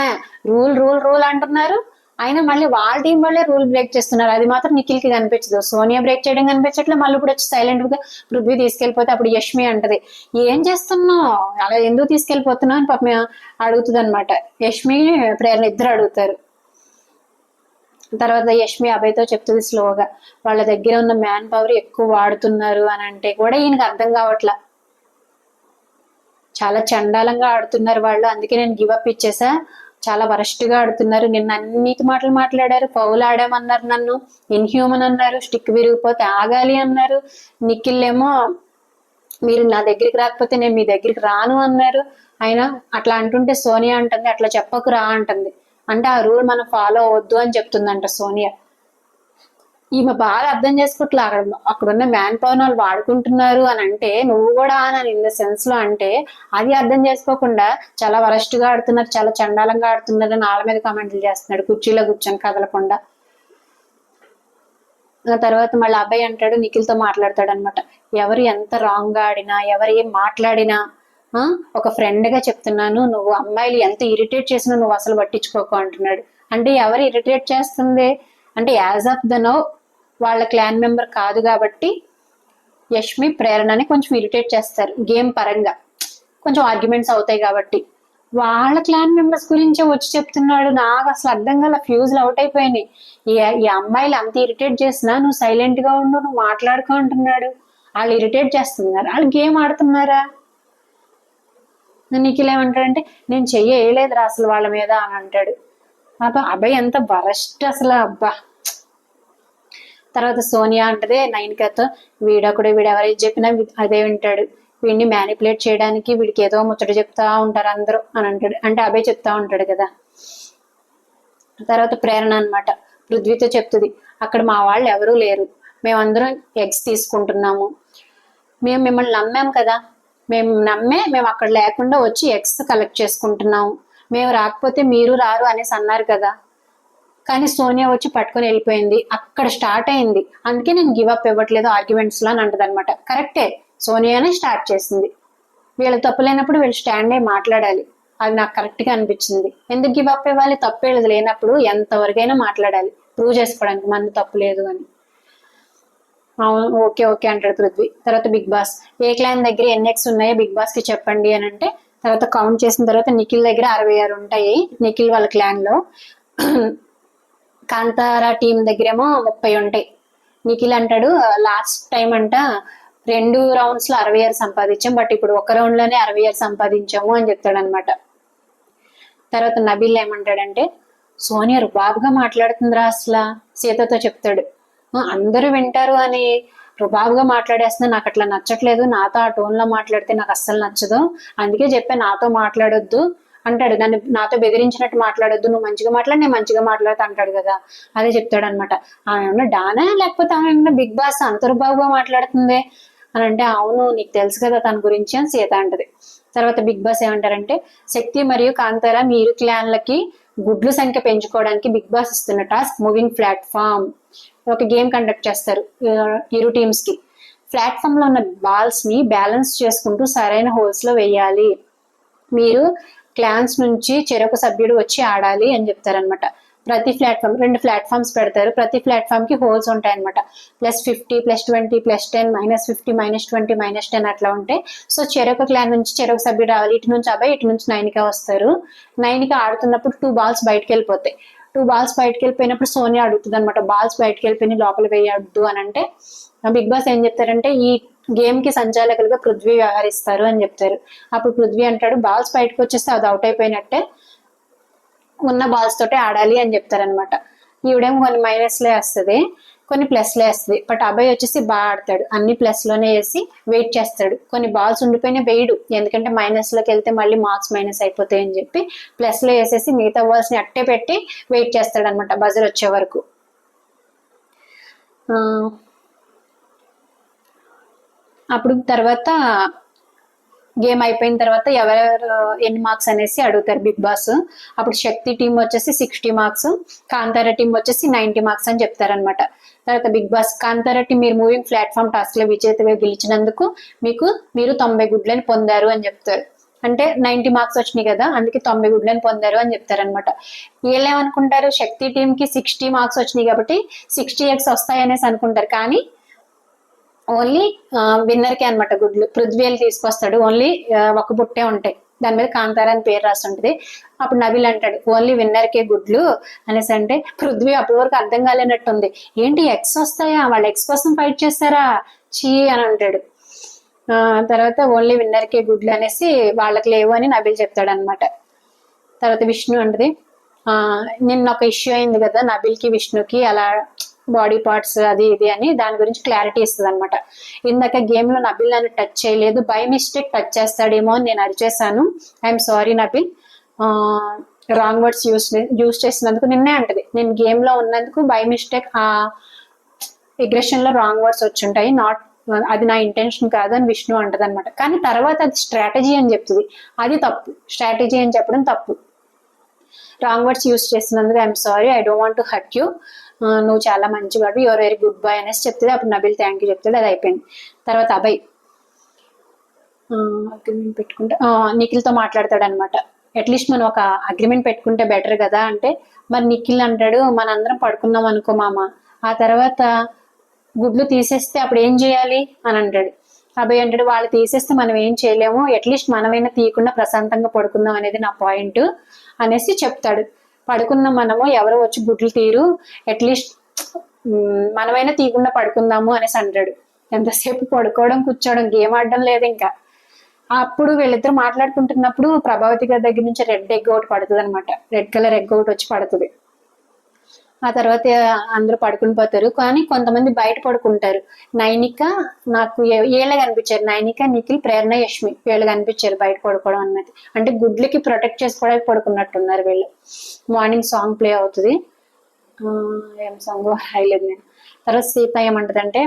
రూల్ అంటున్నారు, అయినా మళ్ళీ వాళ్ళ టీం వాళ్ళే రూల్ బ్రేక్ చేస్తున్నారు. అది మాత్రం నిఖిల్ కి కనిపించదు. సోనియా బ్రేక్ చేయడం కనిపించట్లే, మళ్ళీ ఇప్పుడు వచ్చి సైలెంట్ గా పృథ్వీ తీసుకెళ్లిపోతే అప్పుడు యష్మి అంటది ఏం చేస్తున్నావు అలా ఎందుకు తీసుకెళ్లిపోతున్నావు అని పాపం అడుగుతుంది అనమాట. యష్మి ప్రేరణ ఇద్దరు అడుగుతారు. తర్వాత యష్మి అభయ్తో చెప్తుంది స్లోగా, వాళ్ళ దగ్గర ఉన్న మ్యాన్ పవర్ ఎక్కువ వాడుతున్నారు అని అంటే కూడా ఈయనకి అర్థం కావట్లా, చాలా చండాలంగా ఆడుతున్నారు వాళ్ళు, అందుకే నేను గివప్ ఇచ్చేసా, చాలా వరస్ట్ గా ఆడుతున్నారు, నిన్న అన్నిటి మాటలు మాట్లాడారు, ఫౌల్ ఆడామన్నారు, నన్ను ఇన్హ్యూమన్ అన్నారు, స్టిక్ విరిగిపోతే ఆగాలి అన్నారు, నిఖిల్ ఏమో మీరు నా దగ్గరికి రాకపోతే నేను మీ దగ్గరికి రాను అన్నారు. అయినా అట్లా అంటుంటే సోనియా అంటుంది అట్లా చెప్పకు రా అంటుంది. అంటే ఆ రూల్ మనం ఫాలో అవద్దు అని చెప్తుందంట సోనియా. ఈమె బాగా అర్థం చేసుకోవట్లే, అక్కడున్న మ్యాన్ పవర్ వాళ్ళు వాడుకుంటున్నారు అని అంటే నువ్వు కూడా అని ఇన్ ద సెన్స్ లో అంటే అది అర్థం చేసుకోకుండా చాలా వరస్ట్ గా ఆడుతున్నారు, చాలా చండాలంగా ఆడుతున్నారు అని వాళ్ళ మీద కామెంట్లు చేస్తున్నాడు కుర్చీలో కూర్చొని కదలకుండా. తర్వాత మళ్ళీ అబ్బాయి అంటాడు నిఖిల్తో మాట్లాడతాడు అనమాట, ఎవరు ఎంత రాంగ్ గా ఆడినా ఎవరు ఏం మాట్లాడినా ఒక ఫ్రెండ్ గా చెప్తున్నాను, నువ్వు అమ్మాయిలు ఎంత ఇరిటేట్ చేసినా నువ్వు అసలు పట్టించుకోకు అంటున్నాడు. అంటే ఎవరు ఇరిటేట్ చేస్తుంది అంటే యాజ్ ఆఫ్ ద నో వాళ్ళ క్లాన్ మెంబర్ కాదు కాబట్టి యష్మి ప్రేరణని కొంచెం ఇరిటేట్ చేస్తారు, గేమ్ పరంగా కొంచెం ఆర్గ్యుమెంట్స్ అవుతాయి కాబట్టి. వాళ్ళ క్లాన్ మెంబర్స్ గురించే వచ్చి చెప్తున్నాడు, నాకు అసలు అర్థం కాల, ఫ్యూజ్లు అవుట్ అయిపోయినాయి. ఈ అమ్మాయిలు అంత ఇరిటేట్ చేసినా నువ్వు సైలెంట్ గా ఉండు, నువ్వు మాట్లాడుకో అంటున్నాడు. వాళ్ళు ఇరిటేట్ చేస్తున్నారు, వాళ్ళు గేమ్ ఆడుతున్నారా? నిఖిల్ ఏమంటాడంటే నేను చెయ్యలేదురా అసలు వాళ్ళ మీద అని అంటాడు. అబ్బాయి ఎంత వరస్ట్ అసలు అబ్బా. తర్వాత సోనియా అంటదే నైనికతో, వీడొకడు వీడు ఎవరైతే చెప్పినా అదే వింటాడు, వీడిని మ్యానిపులేట్ చేయడానికి వీడికి ఏదో ముచ్చట చెప్తా ఉంటారు అందరూ అని అంటాడు. అంటే అబ్బాయి చెప్తా ఉంటాడు కదా. తర్వాత ప్రేరణ అనమాట పృథ్వీతో చెప్తుంది, అక్కడ మా వాళ్ళు ఎవరూ లేరు, మేమందరం ఎగ్స్ తీసుకుంటున్నాము, మేము మిమ్మల్ని నమ్మాం కదా, మేము అక్కడ లేకుండా వచ్చి ఎగ్స్ కలెక్ట్ చేసుకుంటున్నాము, మేము రాకపోతే మీరు రారు అనేసి అన్నారు కదా. కానీ సోనియా వచ్చి పట్టుకొని వెళ్ళిపోయింది, అక్కడ స్టార్ట్ అయింది, అందుకే నేను గివప్ ఇవ్వట్లేదు ఆర్గ్యుమెంట్స్ లో అని అంటది అనమాట. కరెక్టే, సోనియానే స్టార్ట్ చేసింది, వీళ్ళ తప్పు లేనప్పుడు వీళ్ళు స్టాండ్ అయ్యి మాట్లాడాలి, అది నాకు కరెక్ట్ గా అనిపించింది. ఎందుకు గివప్ ఇవ్వాలి, తప్పేది లేనప్పుడు ఎంతవరకైనా మాట్లాడాలి ప్రూవ్ చేసుకోవడానికి మన తప్పు లేదు అని. అవును ఓకే ఓకే అంటాడు పృథ్వీ. తర్వాత బిగ్ బాస్ ఏ క్లాన్ దగ్గర ఎన్ని ఎగ్స్ ఉన్నాయో బిగ్ బాస్ కి చెప్పండి అని అంటే తర్వాత కౌంట్ చేసిన తర్వాత నిఖిల్ దగ్గర 66 ఉంటాయి, నిఖిల్ వాళ్ళ క్లాన్ లో. కాంతారా టీం దగ్గరేమో 30 ఉంటాయి. నిఖిల్ అంటాడు లాస్ట్ టైం అంట 2 rounds లో 66 సంపాదించాం, బట్ ఇప్పుడు ఒక రౌండ్ లోనే 66 సంపాదించాము అని చెప్తాడు అనమాట. తర్వాత నబీల్ ఏమంటాడంటే సోనియా రుబాబుగా మాట్లాడుతుందిరా అసలు సీతతో చెప్తాడు. అందరూ వింటారు అని రుబాబుగా మాట్లాడేస్తున్నా, నాకు అట్లా నచ్చట్లేదు, నాతో ఆ టోన్ లో మాట్లాడితే నాకు అస్సలు నచ్చదు, అందుకే చెప్పా నాతో మాట్లాడొద్దు అంటాడు. నాతో బెదిరించినట్టు మాట్లాడొద్దు, నువ్వు మంచిగా మాట్లాడి నేను మంచిగా మాట్లాడుతా అంటాడు కదా, అదే చెప్తాడు అనమాట. ఆమె ఏమన్నా డానా లేకపోతే ఆమె ఏమన్నా బిగ్ బాస్ అంత రుబాబుగా మాట్లాడుతుంది అని అంటే, అవును నీకు తెలుసు కదా తన గురించి అని సీత అంటది. తర్వాత బిగ్ బాస్ ఏమంటారంటే శక్తి మరియు కాంతార మీ ఇరు క్లాన్లకి గుడ్లు సంఖ్య పెంచుకోవడానికి బిగ్ బాస్ ఇస్తున్న టాస్క్ మూవింగ్ ప్లాట్ఫామ్. ఒక గేమ్ కండక్ట్ చేస్తారు ఇరు టీమ్స్ కి. ప్లాట్ఫామ్ లో ఉన్న బాల్స్ ని బ్యాలెన్స్ చేసుకుంటూ సరైన హోల్స్ లో వేయాలి. మీరు క్లాన్స్ నుంచి చెరొక సభ్యుడు వచ్చి ఆడాలి అని చెప్తారనమాట. ప్రతి ప్లాట్ఫామ్ 2 ప్లాట్ఫామ్స్ పెడతారు, ప్రతి ప్లాట్ఫామ్ కి హోల్స్ ఉంటాయి అనమాట. +50 +20 +10 -50 -20 -10 అట్లా ఉంటాయి. సో చెరొక క్లాన్ నుంచి చెరొక సభ్యుడు రావాలి. ఇటు నుంచి అబ్బాయి, ఇటు నుంచి నైనిక వస్తారు. నైనిక ఆడుతున్నప్పుడు 2 balls బయటకు వెళ్ళిపోతాయి. 2 balls బయటకు వెళ్ళిపోయినప్పుడు సోనియా అడుగుతుంది అనమాట, బాల్స్ బయటకు వెళ్ళిపోయి లోపల వేయద్దు అని అంటే బిగ్ బాస్ ఏం చెప్తారంటే ఈ గేమ్ కి సంచాలకులుగా పృథ్వీ వ్యవహరిస్తారు అని చెప్తారు. అప్పుడు పృథ్వీ అంటాడు బాల్స్ బయటకు వచ్చేస్తే అది అవుట్ అయిపోయినట్టే, ఉన్న బాల్స్ తోటే ఆడాలి అని చెప్తారనమాట. ఈవిడేమో కొన్ని మైనస్లే వేస్తుంది, కొన్ని ప్లస్లే వేస్తుంది. బట్ అబ్బాయి వచ్చేసి బాగా ఆడతాడు, అన్ని ప్లస్ లోనే వేసి వెయిట్ చేస్తాడు. కొన్ని బాల్స్ ఉండిపోయినా వేయడు, ఎందుకంటే మైనస్ లోకి వెళ్తే మళ్ళీ మార్క్స్ మైనస్ అయిపోతాయి అని చెప్పి ప్లస్ లో వేసేసి మిగతా బాల్స్ ని అట్టే పెట్టి వెయిట్ చేస్తాడు అనమాట బజర్ వచ్చే వరకు. అప్పుడు తర్వాత గేమ్ అయిపోయిన తర్వాత ఎవరెవరు ఎన్ని మార్క్స్ అనేసి అడుగుతారు బిగ్ బాస్. అప్పుడు శక్తి టీం వచ్చేసి 60 మార్క్స్, కాంతారా టీం వచ్చేసి 90 మార్క్స్ అని చెప్తారనమాట. తర్వాత బిగ్ బాస్ కాంతారా టీం మీరు మూవింగ్ ప్లాట్ఫామ్ టాస్క్ లో విజేతగా గెలిచినందుకు మీరు 90 గుడ్లని పొందారు అని చెప్తారు. అంటే 90 మార్క్స్ వచ్చినాయి కదా, అందుకే 90 గుడ్లని పొందారు అని చెప్తారనమాట. వీళ్ళేమనుకుంటారు శక్తి టీం కి 60 మార్క్స్ వచ్చినాయి కాబట్టి 60x వస్తాయనేసి అనుకుంటారు, కానీ ఓన్లీ విన్నర్ కి అనమాట గుడ్లు. పృథ్వీలు తీసుకొస్తాడు, ఓన్లీ ఒక బుట్టే ఉంటాయి, దాని మీద కాంతారా అని పేరు రాసి ఉంటుంది. అప్పుడు నబీల్ అంటాడు ఓన్లీ విన్నర్ కే గుడ్లు అనేసి అంటే పృథ్వీ అప్పటి వరకు అర్థం కాలేనట్టుంది, ఏంటి ఎక్స్ వస్తాయా, వాళ్ళు ఎక్స్ కోసం ఫైట్ చేస్తారా చీ అని అంటాడు. తర్వాత ఓన్లీ విన్నర్ కే గుడ్లు అనేసి వాళ్ళకి లేవు అని నబీల్ చెప్తాడు అనమాట. తర్వాత విష్ణు అంటది నిన్న ఒక ఇష్యూ అయింది కదా నబీల్ కి విష్ణుకి అలా బాడీ పార్ట్స్ అది ఇది అని, దాని గురించి క్లారిటీ ఇస్తుంది అనమాట. ఇందాక గేమ్ లో నబిల్ నన్ను టచ్ చేయలేదు, బై మిస్టేక్ టచ్ చేస్తాడేమో అని నేను అరిచేసాను, I'm sorry Nabeel, wrong words use చేసినందుకు. నిన్నే అంటది నేను గేమ్ లో ఉన్నందుకు బై మిస్టేక్ ఆ ఎగ్రెషన్ లో రాంగ్ వర్డ్స్ వచ్చుంటాయి, అది నా ఇంటెన్షన్ కాదు అని విష్ణు అంటది అనమాట. కానీ తర్వాత అది స్ట్రాటజీ అని చెప్తుంది, అది తప్పు, స్ట్రాటజీ అని చెప్పడం తప్పు. రాంగ్ వర్డ్స్ యూజ్ చేసినందుకు I'm sorry, I don't want to hurt you, నువ్వు చాలా మంచివాడు, యువర్ వెరీ గుడ్ బాయ్ అనేసి చెప్తుంది. అప్పుడు నబిల్ థ్యాంక్ యూ చెప్తాడు, అది అయిపోయింది. తర్వాత అభయ్ అగ్రిమెంట్ పెట్టుకుంటే నిఖిల్తో మాట్లాడతాడు అనమాట. అట్లీస్ట్ మనం ఒక అగ్రిమెంట్ పెట్టుకుంటే బెటర్ కదా అంటే, మరి నిఖిల్ అంటాడు మనందరం పడుకున్నాం అనుకో మామ, ఆ తర్వాత గుడ్లు తీసేస్తే అప్పుడు ఏం చేయాలి అని అంటాడు. అభయ్ అంటాడు వాళ్ళు తీసేస్తే మనం ఏం చేయలేము, అట్లీస్ట్ మనమైనా తీయకుండా ప్రశాంతంగా పడుకుందాం అనేది నా పాయింట్ అనేసి చెప్తాడు. పడుకున్నాం మనము, ఎవరు వచ్చి గుడ్లు తీరు, అట్లీస్ట్ మనమైనా తీయకుండా పడుకుందాము అనేసి అంటాడు. ఎంతసేపు పడుకోవడం కూర్చోవడం, గేమ్ ఆడడం లేదు ఇంకా. అప్పుడు వీళ్ళిద్దరు మాట్లాడుకుంటున్నప్పుడు ప్రభావతి గారి దగ్గర నుంచి రెడ్ ఎగ్ ఒకటి పడుతుంది అనమాట, రెడ్ కలర్ ఎగ్ ఒకటి వచ్చి పడుతుంది. ఆ తర్వాత అందరూ పడుకుని పోతారు, కానీ కొంతమంది బయట పడుకుంటారు. నైనిక నాకు వీళ్ళే కనిపించారు, నైనిక నిఖిల్ ప్రేరణ యష్మి వీళ్ళు కనిపించారు బయట పడుకోవడం అన్నది. అంటే గుడ్లకి ప్రొటెక్ట్ చేసుకోవడానికి పడుకున్నట్టున్నారు వీళ్ళు. మార్నింగ్ సాంగ్ ప్లే అవుతుంది, ఏం సాంగ్ హైలేదు నేను. తర్వాత సీత ఏమంటదంటే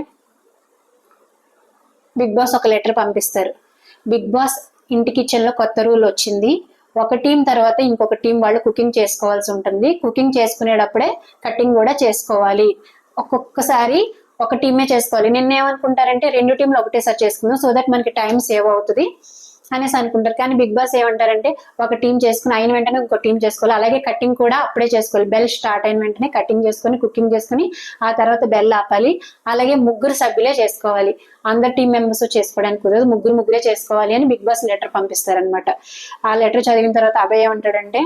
బిగ్ బాస్ ఒక లెటర్ పంపిస్తారు. బిగ్ బాస్ ఇంటి కిచెన్ లో కొత్త రూల్ వచ్చింది, ఒక టీం తర్వాత ఇంకొక టీం వాళ్ళు కుకింగ్ చేసుకోవాల్సి ఉంటుంది, కుకింగ్ చేసుకునేటప్పుడే కటింగ్ కూడా చేసుకోవాలి, ఒక్కొక్కసారి ఒక టీమే చేసుకోవాలి. నిన్నేమనుకుంటారంటే 2 టీంలు ఒకటేసారి చేసుకుందాం సో దట్ మనకి టైం సేవ్ అవుతుంది అనేసి అనుకుంటారు. కానీ బిగ్ బాస్ ఏమంటారంటే ఒక టీం చేసుకుని అయిన వెంటనే ఇంకో టీం చేసుకోవాలి, అలాగే కటింగ్ కూడా అప్పుడే చేసుకోవాలి, బెల్ స్టార్ట్ అయిన వెంటనే కటింగ్ చేసుకొని కుకింగ్ చేసుకుని ఆ తర్వాత బెల్ ఆపాలి. అలాగే 3 సభ్యులే చేసుకోవాలి, అందరు టీం మెంబర్స్ చేసుకోవడానికి కుదరదు, ముగ్గురే చేసుకోవాలి అని బిగ్ బాస్ లెటర్ పంపిస్తారనమాట. ఆ లెటర్ చదివిన తర్వాత అభయ్ ఏమంటాడంటే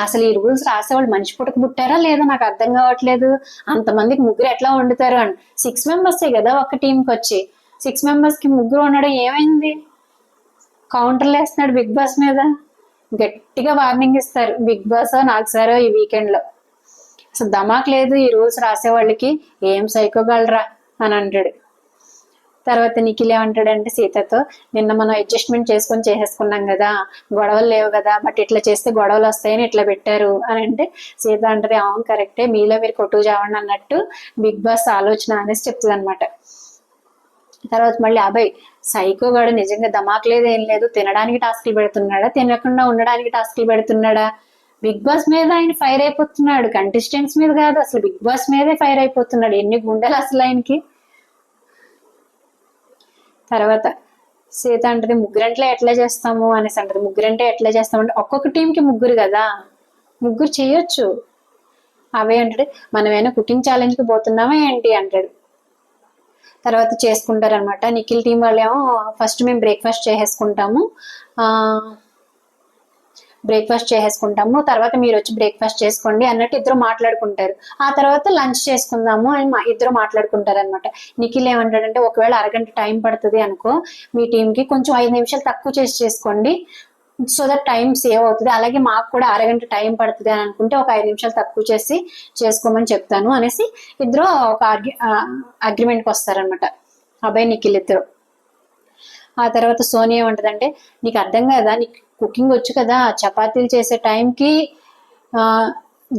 అసలు ఈ రూల్స్ రాసేవాళ్ళు మనిషి పుట్టక పుట్టారా లేదా నాకు అర్థం కావట్లేదు. అంతమందికి ముగ్గురు ఎట్లా వండుతారు అని. 6 మెంబర్సే కదా ఒక టీంకి వచ్చి, 6 మెంబర్స్ కి ముగ్గురు ఉండడం ఏమైంది? కౌంటర్లు వేస్తున్నాడు బిగ్ బాస్ మీద, గట్టిగా వార్నింగ్ ఇస్తారు బిగ్ బాస్ నాకు సారో ఈ వీకెండ్ లో. అసలు ధమాక్ లేదు ఈ రూల్స్ రాసే వాళ్ళకి, ఏం సైకోగలరా అని అంటాడు. తర్వాత నిఖిల్ ఏమంటాడంటే సీతతో, నిన్న మనం అడ్జస్ట్మెంట్ చేసుకొని చేసేసుకున్నాం కదా, గొడవలు లేవు కదా, బట్ ఇట్లా చేస్తే గొడవలు వస్తాయని ఇట్లా పెట్టారు అని అంటే సీత అంటది అవును కరెక్టే, మీలో మీరు కొట్టుకు చావండి అన్నట్టు బిగ్ బాస్ ఆలోచన అనేసి చెప్తుంది అనమాట. తర్వాత మళ్ళీ అభయ్, సైకోగాడు నిజంగా ధమాక్ లేదు ఏం లేదు, తినడానికి టాస్క్లు పెడుతున్నాడా, తినకుండా ఉండడానికి టాస్క్లు పెడుతున్నాడా? బిగ్ బాస్ మీద ఆయన ఫైర్ అయిపోతున్నాడు, కంటెస్టెంట్స్ మీద కాదు, అసలు బిగ్ బాస్ మీదే ఫైర్ అయిపోతున్నాడు. ఎన్ని గుండెలు అసలు ఆయనకి. తర్వాత సీత అంటది ముగ్గురంటే ఎట్లా చేస్తాము అనేసి అంటది. ముగ్గురంటే ఎట్లా చేస్తామంటే ఒక్కొక్క టీంకి ముగ్గురు కదా, ముగ్గురు చేయొచ్చు. అవే అంటాడు మనమేనా కుకింగ్ ఛాలెంజ్కి పోతున్నామా ఏంటి అంటాడు. తర్వాత చేసుకుంటారనమాట. నిఖిల్ టీం వాళ్ళేమో ఫస్ట్ మేము బ్రేక్ఫాస్ట్ చేసేసుకుంటాము, తర్వాత మీరు వచ్చి బ్రేక్ఫాస్ట్ చేసుకోండి అన్నట్టు ఇద్దరు మాట్లాడుకుంటారు. ఆ తర్వాత లంచ్ చేసుకుందాము అని ఇద్దరు మాట్లాడుకుంటారు అనమాట. నిఖిల్ ఏమంటాడంటే ఒకవేళ అరగంట టైం పడుతుంది అనుకో మీ టీంకి, కొంచెం 5 నిమిషాలు తక్కువ చేసుకోండి సో దట్ టైం సేవ్ అవుతుంది, అలాగే మాకు కూడా అరగంట టైం పడుతుంది అని అనుకుంటే ఒక 5 నిమిషాలు తక్కువ చేసుకోమని చెప్తాను అనేసి ఇద్దరు ఒక అగ్రిమెంట్కి వస్తారనమాట, అబ్బాయి నిఖిల్ ఇద్దరు. ఆ తర్వాత సోనియా ఏమంటదంటే నీకు అర్థం కదా, నీకు కుకింగ్ వచ్చు కదా, చపాతీలు చేసే టైంకి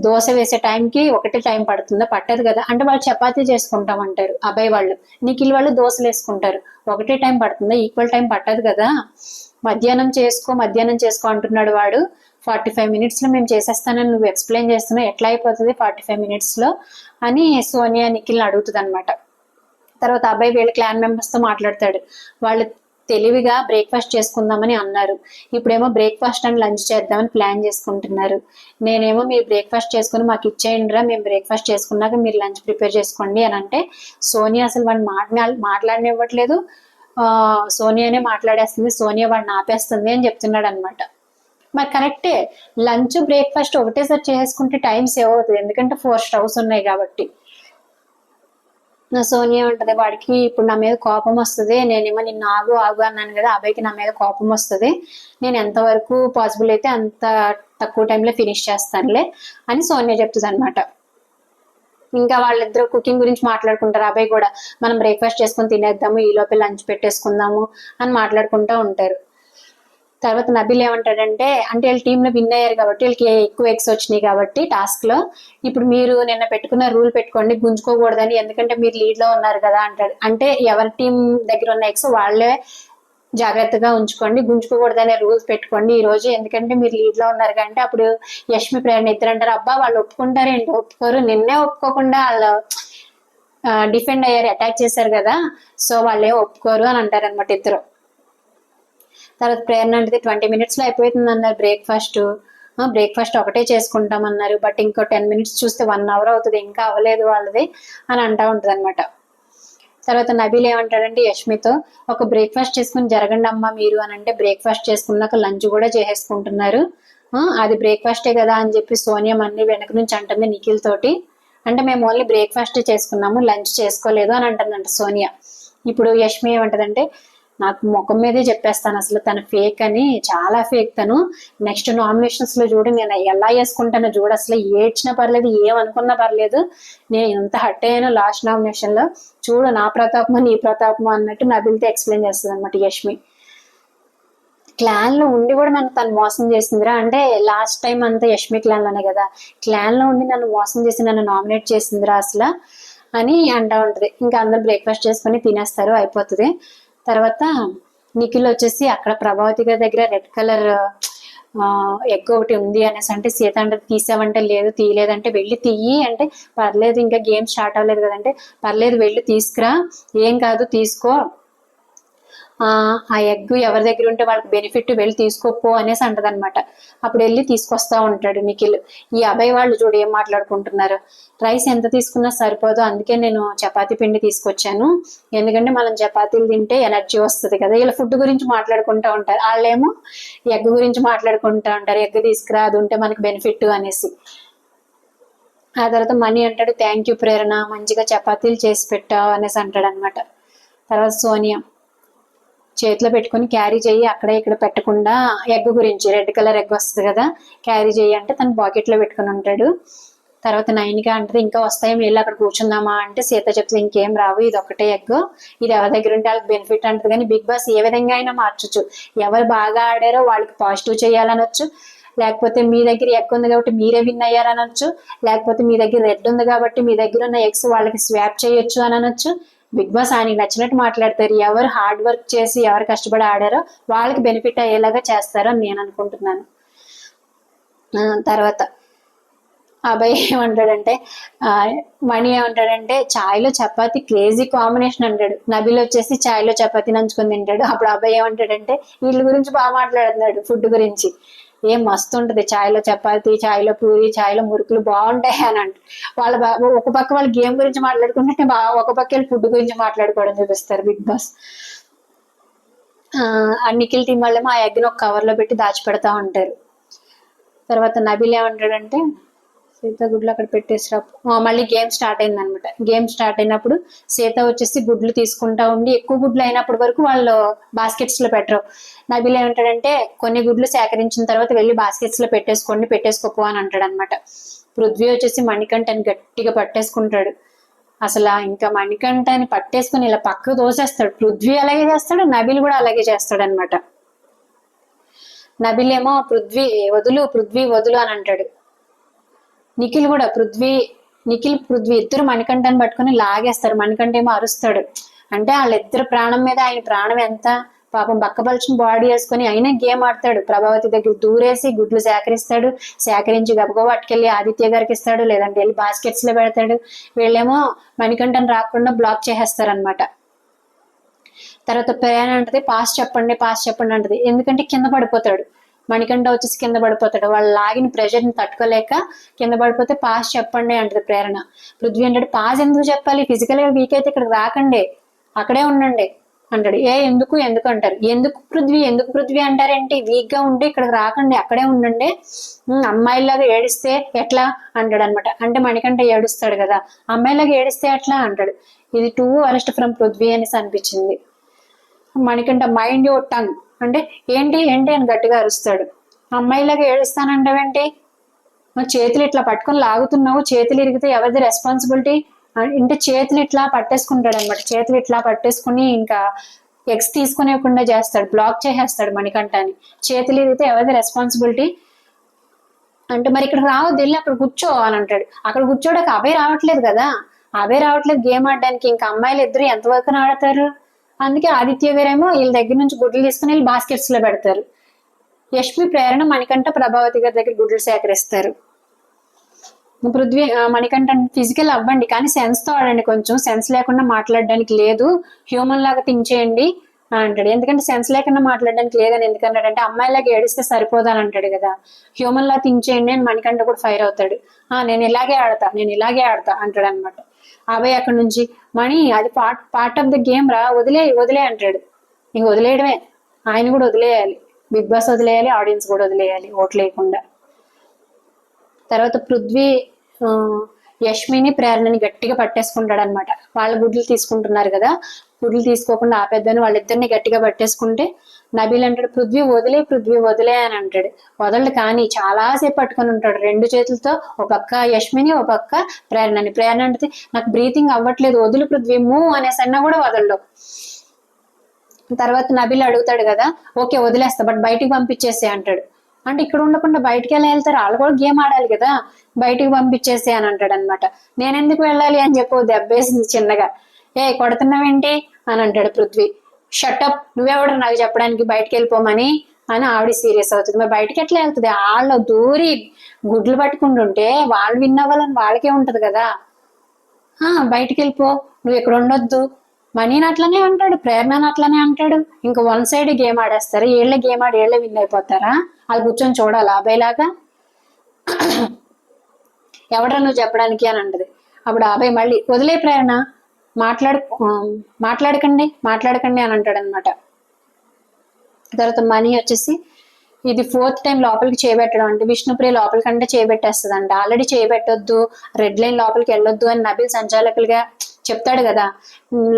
దోశ వేసే టైంకి ఒకటే టైం పడుతుందా, పట్టదు కదా అంటే వాళ్ళు చపాతీ చేసుకుంటామంటారు అబ్బాయి వాళ్ళు, నిఖిల్ వాళ్ళు దోశలు వేసుకుంటారు, ఒకటే టైం పడుతుందా, ఈక్వల్ టైం పట్టదు కదా, మధ్యాహ్నం చేసుకో అంటున్నాడు వాడు. 45 minutes లో మేము చేసేస్తానని నువ్వు ఎక్స్ప్లెయిన్ చేస్తున్నావు, ఎట్లా అయిపోతుంది 45 minutes లో అని సోనియా నిఖిల్ని అడుగుతుంది అనమాట. తర్వాత అబ్బాయి వీళ్ళ క్లాన్ మెంబర్స్ తో మాట్లాడతాడు. వాళ్ళు తెలివిగా బ్రేక్ఫాస్ట్ చేసుకుందామని అన్నారు, ఇప్పుడేమో బ్రేక్ఫాస్ట్ అండ్ లంచ్ చేద్దామని ప్లాన్ చేసుకుంటున్నారు. నేనేమో మీరు బ్రేక్ఫాస్ట్ చేసుకుని మాకు ఇచ్చేయండిరా, మేము బ్రేక్ఫాస్ట్ చేసుకున్నాక మీరు లంచ్ ప్రిపేర్ చేసుకోండి అని అంటే సోనియా అసలు వాడిని మాట్లాడనివ్వట్లేదు. సోనియానే మాట్లాడేస్తుంది, సోనియా వాడిని ఆపేస్తుంది అని చెప్తున్నాడు అనమాట. మరి కరెక్టే, లంచ్ బ్రేక్ఫాస్ట్ ఒకటేసారి చేసుకుంటే టైం సేవ్ అవుతుంది, ఎందుకంటే 4 స్టవ్స్ ఉన్నాయి కాబట్టి. సోనియా ఉంటది వాడికి ఇప్పుడు నా మీద కోపం వస్తుంది, నేనేమో నిన్ను ఆగు అన్నాను కదా, అబ్బాయికి నా మీద కోపం వస్తుంది, నేను ఎంతవరకు పాసిబుల్ అయితే అంత తక్కువ టైంలో ఫినిష్ చేస్తానులే అని సోనియా చెప్తుంది అనమాట. ఇంకా వాళ్ళిద్దరు కుకింగ్ గురించి మాట్లాడుకుంటారు. అబ్బాయి కూడా మనం బ్రేక్ఫాస్ట్ చేసుకుని తినేద్దాము, ఈ లోపల లంచ్ పెట్టేసుకుందాము అని మాట్లాడుకుంటూ ఉంటారు. తర్వాత నబిల్ ఏమంటాడంటే అంటే వీళ్ళ టీంలో విన్ అయ్యారు కాబట్టి వీళ్ళకి ఎక్కువ ఎగ్స్ వచ్చినాయి కాబట్టి టాస్క్ లో, ఇప్పుడు మీరు నిన్న పెట్టుకున్న రూల్ పెట్టుకోండి గుంజుకోకూడదని, ఎందుకంటే మీరు లీడ్ లో ఉన్నారు కదా అంటాడు. అంటే ఎవరి టీం దగ్గర ఉన్న ఎగ్స్ వాళ్ళే జాగ్రత్తగా ఉంచుకోండి, గుంజుకోకూడదనే రూల్స్ పెట్టుకోండి ఈ రోజు, ఎందుకంటే మీరు లీడ్ లో ఉన్నారు కంటే. అప్పుడు యష్మి ప్రేరణ ఇద్దరు అంటారు అబ్బా వాళ్ళు ఒప్పుకుంటారేంటి, ఒప్పుకోరు, నిన్నే ఒప్పుకోకుండా వాళ్ళు డిఫెండ్ అయ్యారు, అటాక్ చేశారు కదా, సో వాళ్ళే ఒప్పుకోరు అని అంటారు అనమాట ఇద్దరు. తర్వాత ప్రేరణ అంటే 20 minutes లో అయిపోతుంది అన్నారు బ్రేక్ఫాస్ట్ ఒకటే చేసుకుంటామన్నారు, బట్ ఇంకో 10 minutes చూస్తే 1 hour అవుతుంది, ఇంకా అవ్వలేదు వాళ్ళది అని అంటా ఉంటుంది అనమాట. తర్వాత నబీల్ ఏమంటాడంటే యష్మితో ఒక బ్రేక్ఫాస్ట్ చేసుకుని జరగండి అమ్మా మీరు అని అంటే, బ్రేక్ఫాస్ట్ చేసుకున్నాక లంచ్ కూడా చేసేసుకుంటున్నారు, అది బ్రేక్ఫాస్టే కదా అని చెప్పి సోనియా మన్ని వెనక నుంచి అంటుంది నిఖిల్ తోటి. అంటే మేము ఓన్లీ బ్రేక్ఫాస్ట్ చేసుకున్నాము, లంచ్ చేసుకోలేదు అని అంటుందంట సోనియా. ఇప్పుడు యష్మి ఏమంటదంటే నాకు ముఖం మీదే చెప్పేస్తాను అసలు తను ఫేక్ అని, చాలా ఫేక్ తను, నెక్స్ట్ నామినేషన్స్ లో చూడు నేను ఎలా వేసుకుంటానో చూడు, అసలు ఏడ్చినా పర్లేదు ఏమనుకున్నా పర్లేదు, నేను ఎంత హట్ అయ్యానో లాస్ట్ నామినేషన్ లో చూడు, నా ప్రతాపమా నీ ప్రతాపమా అన్నట్టు నబిల్తో ఎక్స్ప్లెయిన్ చేస్తుంది అనమాట యష్మి. క్లాన్ లో ఉండి కూడా నన్ను తను మోసం చేసిందిరా అంటే, లాస్ట్ టైం అంతా యష్మి క్లాన్ లోనే కదా, క్లాన్ లో ఉండి నన్ను మోసం చేసి నన్ను నామినేట్ చేసిందిరా అసలు అని అంటా ఉంటది. ఇంకా అందరు బ్రేక్ఫాస్ట్ చేసుకుని తినేస్తారు, అయిపోతుంది. తర్వాత నిఖిల్ వచ్చేసి అక్కడ ప్రభావతి గారి దగ్గర రెడ్ కలర్ ఎగ్ ఒకటి ఉంది అనేసి అంటే సీత అంటే తీసావంటే లేదు, తీయలేదంటే వెళ్ళి తీయి అంటే పర్లేదు ఇంకా గేమ్ స్టార్ట్ అవ్వలేదు కదంటే పర్లేదు వెళ్ళి తీసుకురా, ఏం కాదు తీసుకో ఆ ఎగ్ ఎవరి దగ్గర ఉంటే వాళ్ళకి బెనిఫిట్ వెళ్ళి తీసుకోపో అనేసి అంటదనమాట. అప్పుడు వెళ్ళి తీసుకొస్తా ఉంటాడు నిఖిల్. ఈ అభయ్ వాళ్ళు చూడు ఏం మాట్లాడుకుంటున్నారు. రైస్ ఎంత తీసుకున్నా సరిపోదు, అందుకే నేను చపాతీ పిండి తీసుకొచ్చాను, ఎందుకంటే మనం చపాతీలు తింటే ఎనర్జీ వస్తుంది కదా. వీళ్ళ ఫుడ్ గురించి మాట్లాడుకుంటూ ఉంటారు, వాళ్ళేమో ఎగ్ గురించి మాట్లాడుకుంటూ ఉంటారు, ఎగ్ తీసుకురా అది ఉంటే మనకి బెనిఫిట్ అనేసి. ఆ తర్వాత మనీ అంటాడు, థ్యాంక్ యూ ప్రేరణ, మంచిగా చపాతీలు చేసి పెట్టావు అనేసి అంటాడు అనమాట. తర్వాత సోనియా, చేతిలో పెట్టుకుని క్యారీ చేయి, అక్కడ ఇక్కడ పెట్టకుండా, ఎగ్ గురించి రెడ్ కలర్ ఎగ్ వస్తుంది కదా క్యారీ చేయి అంటే తను బాకెట్లో పెట్టుకుని ఉంటాడు. తర్వాత నైనిక అంటది, ఇంకా వస్తాయి వెళ్ళి అక్కడ కూర్చుందామా అంటే సీత చెప్తుంది, ఇంకేం రావు, ఇది ఒకటే ఎగ్, ఇది ఎవరి దగ్గర ఉంటే వాళ్ళకి బెనిఫిట్ అంటది. కానీ బిగ్ బాస్ ఏ విధంగా అయినా మార్చొచ్చు, ఎవరు బాగా ఆడారో వాళ్ళకి పాజిటివ్ చేయాలనొచ్చు, లేకపోతే మీ దగ్గర ఎగ్ ఉంది కాబట్టి మీరే విన్ అయ్యారనొచ్చు, లేకపోతే మీ దగ్గర రెడ్ ఉంది కాబట్టి మీ దగ్గర ఉన్న ఎగ్స్ వాళ్ళకి స్వాప్ చేయొచ్చు అని అనొచ్చు. బిగ్ బాస్ ఆయనకి నచ్చినట్టు మాట్లాడతారు, ఎవరు హార్డ్ వర్క్ చేసి ఎవరు కష్టపడి ఆడారో వాళ్ళకి బెనిఫిట్ అయ్యేలాగా చేస్తారు అని నేను అనుకుంటున్నాను. తర్వాత అబ్బాయి ఏమంటాడంటే, మణి ఏమంటాడంటే, చాయ్లో చపాతి క్రేజీ కాంబినేషన్ అంటాడు. నబిల్ వచ్చేసి చాయ్లో చపాతి నంచుకొని తింటాడు. అప్పుడు అబ్బాయి ఏమంటాడంటే, వీళ్ళ గురించి బాగా మాట్లాడుతున్నాడు, ఫుడ్ గురించి, ఏం మస్తు ఉంటుంది చాయ్లో చపాతి, చాయ్లో పూరి, చాయ్లో మురుకులు బాగుంటాయి అని అంట. వాళ్ళ ఒక పక్క వాళ్ళ గేమ్ గురించి మాట్లాడుకుంటే ఒక పక్క వెళ్ళి ఫుడ్ గురించి మాట్లాడుకోవడం చూపిస్తారు బిగ్ బాస్. ఆ నిఖిల్ టీం వాళ్ళేమో ఆ ఎగ్ని ఒక కవర్లో పెట్టి దాచిపెడతా ఉంటారు. తర్వాత నబిల్ ఏమంటాడంటే, సీత గుడ్లు అక్కడ పెట్టేసిరా. మళ్ళీ గేమ్ స్టార్ట్ అయింది అనమాట. గేమ్ స్టార్ట్ అయినప్పుడు సీత వచ్చేసి గుడ్లు తీసుకుంటా ఉండి, ఎక్కువ గుడ్లు అయినప్పటి వరకు వాళ్ళు బాస్కెట్స్ లో పెట్టరు. నబిల్ ఏమంటాడంటే, కొన్ని గుడ్లు సేకరించిన తర్వాత వెళ్ళి బాస్కెట్స్ లో పెట్టేసుకోపో అని అంటాడు అనమాట. పృథ్వీ వచ్చేసి మణికంఠని గట్టిగా పట్టేసుకుంటాడు. అసలు ఇంకా మణికంఠని పట్టేసుకుని ఇలా పక్కకు తోసేస్తాడు. పృథ్వీ అలాగే చేస్తాడు, నబిల్ కూడా అలాగే చేస్తాడు అనమాట. నబిల్ ఏమో పృథ్వీ వదులు అని అంటాడు. నిఖిల్ కూడా నిఖిల్ పృథ్వీ ఇద్దరు మణికంఠని పట్టుకుని లాగేస్తారు. మణికంఠ ఏమో అరుస్తాడు. అంటే వాళ్ళిద్దరు ప్రాణం మీద ఆయన ప్రాణం ఎంత, పాపం బక్కపలిచిన బాడీ వేసుకొని అయినా గేమ్ ఆడతాడు. ప్రభావతి దగ్గర దూరేసి గుడ్లు సేకరించి గబగబా పట్టుకెళ్ళి ఆదిత్య గారికి ఇస్తాడు, లేదంటే వెళ్ళి బాస్కెట్స్ లో పెడతాడు. వీళ్ళేమో మణికంఠని రాకుండా బ్లాక్ చేసేస్తారు అనమాట. తర్వాత ప్రయాణం అంటది, పాస్ చెప్పండి అంటది. ఎందుకంటే కింద పడిపోతాడు మణికంఠ, వచ్చేసి కింద పడిపోతాడు. వాళ్ళు లాగిన ప్రెషర్ని తట్టుకోలేక కింద పడిపోతే పాస్ చెప్పండి అంటది ప్రేరణ. పృథ్వీ అంటాడు, పాస్ ఎందుకు చెప్పాలి, ఫిజికల్ గా వీక్ అయితే ఇక్కడికి రాకండి, అక్కడే ఉండండి అంటాడు. ఎందుకు అంటారు. ఎందుకు పృథ్వీ అంటారేంటి, వీక్ గా ఉంటే ఇక్కడికి రాకండి, అక్కడే ఉండండి, అమ్మాయిలాగా ఏడిస్తే ఎట్లా అంటాడు అనమాట. అంటే మణికంఠ ఏడుస్తాడు కదా, అమ్మాయిలాగా ఏడిస్తే ఎట్లా అంటాడు. ఇది టూ వరస్ట్ ఫ్రమ్ పృథ్వీ అనేసి అనిపించింది. మణికంఠ మైండ్ యువర్ టంగ్ అంటే ఏంటి అని గట్టిగా అరుస్తాడు. అమ్మాయిలాగా ఏడుస్తానంటావేంటి, చేతులు ఇట్లా పట్టుకొని లాగుతున్నావు, చేతులు ఇరిగితే ఎవరిది రెస్పాన్సిబిలిటీ అంటే చేతులు ఇట్లా పట్టేసుకుంటాడు అనమాట. చేతులు ఇట్లా పట్టేసుకుని ఇంకా ఎగ్స్ తీసుకునేకుండా చేస్తాడు, బ్లాక్ చేసేస్తాడు మణికంఠని. చేతులు ఇరిగితే ఎవరిది రెస్పాన్సిబిలిటీ అంటే, మరి ఇక్కడ రావద్దు, వెళ్ళి అక్కడ కూర్చో అని అంటాడు. అక్కడ కూర్చోడానికి అభయ్ రావట్లేదు కదా, అభయ్ రావట్లేదు గేమ్ ఆడడానికి, ఇంకా అమ్మాయిలు ఇద్దరు ఎంతవరకు ఆడతారు. అందుకే ఆదిత్య గారేమో వీళ్ళ దగ్గర నుంచి గుడ్లు తీసుకుని వెళ్ళి బాస్కెట్స్ లో పెడతారు. యష్మి, ప్రేరణ, మణికంఠ, ప్రభావతి గారి దగ్గర గుడ్లు సేకరిస్తారు. పృథ్వీ మణికంఠ ఫిజికల్ అవ్వండి కానీ సెన్స్ తో ఆడండి, కొంచెం సెన్స్ లేకుండా మాట్లాడడానికి లేదు, హ్యూమన్ లాగా థింక్ చేయండి అని అంటాడు. ఎందుకంటే సెన్స్ లేకుండా మాట్లాడడానికి లేదని ఎందుకన్నాడంటే, అమ్మాయిలాగా ఏడిస్తే సరిపోదని అంటాడు కదా, హ్యూమన్ లా థింక్ చేయండి అని మణికంఠ కూడా ఫైర్ అవుతాడు. నేను ఇలాగే ఆడతా అంటాడు అనమాట. అభయ్ అక్కడ నుంచి, మణి అది పార్ట్ ఆఫ్ ద గేమ్ రా, వదిలే అంటాడు. ఇంక వదిలేయడమే, ఆయన కూడా వదిలేయాలి, బిగ్ బాస్ వదిలేయాలి, ఆడియన్స్ కూడా వదిలేయాలి ఓట్లు వేయకుండా. తర్వాత పృథ్వీ యష్మిని, ప్రేరణని గట్టిగా పట్టేసుకుంటాడు అనమాట. వాళ్ళ గుడ్లు తీసుకుంటున్నారు కదా, గుడ్లు తీసుకోకుండా ఆపేద్దని వాళ్ళిద్దరిని గట్టిగా పట్టేసుకుంటే నబీల్ అంటాడు, పృథ్వీ వదిలే అని అంటాడు. వదలడు కానీ చాలాసేపు పట్టుకొని ఉంటాడు రెండు చేతులతో, ఒక పక్క యష్మిని, ఒక పక్క ప్రేరణని. ప్రేరణ అంటే, నాకు బ్రీతింగ్ అవ్వట్లేదు, వదులు పృథ్వీ, మూవ్ అనేసి అన్నా కూడా వదలడు. తర్వాత నబీల్ అడుగుతాడు కదా, ఓకే వదిలేస్తా, బట్ బయటికి పంపించేసే అంటాడు. అంటే ఇక్కడ ఉండకుండా బయటికి ఎలా వెళ్తారు, వాళ్ళు కూడా గేమ్ ఆడాలి కదా, బయటికి పంపించేసే అని అంటాడు అనమాట. నేనెందుకు వెళ్ళాలి అని చెప్పి దెబ్బేసింది చిన్నగా. కొడుతున్నావేంటి అని అంటాడు పృథ్వీ. షటప్, నువ్వెవడు నాకు చెప్పడానికి బయటకు వెళ్ళిపోమని అని ఆవిడ సీరియస్ అవుతుంది. మరి బయటకి ఎట్లా వెళ్తుంది, వాళ్ళు దూరి గుడ్లు పట్టుకుంటుంటే వాళ్ళు విన్ అవ్వాలని వాళ్ళకే ఉంటది కదా. బయటికి వెళ్ళిపో, నువ్వు ఇక్కడ ఉండొద్దు మనీని అట్లనే అంటాడు, ప్రేరణని అట్లనే అంటాడు. ఇంకా వన్ సైడ్ గేమ్ ఆడేస్తారు. ఏళ్ళే గేమ్ ఆడి ఏళ్ళే విన్ అయిపోతారా? వాళ్ళు కూర్చొని చూడాలి అబ్బాయిలాగా. ఎవడ నువ్వు చెప్పడానికి అని అంటది. అప్పుడు అబ్బాయి మళ్ళీ వదిలే ప్రేరణ, మాట్లాడకండి అని అంటాడు అనమాట. తర్వాత మనీ వచ్చేసి ఇది 4th టైం లోపలికి చేయబెట్టడం అంటే విష్ణుప్రియ లోపలికంటే చేయబెట్టేస్తుంది అంట. ఆల్రెడీ చేయబెట్టొద్దు, రెడ్ లైన్ లోపలికి వెళ్ళొద్దు అని నబిల్ సంచాలకులుగా చెప్తాడు కదా,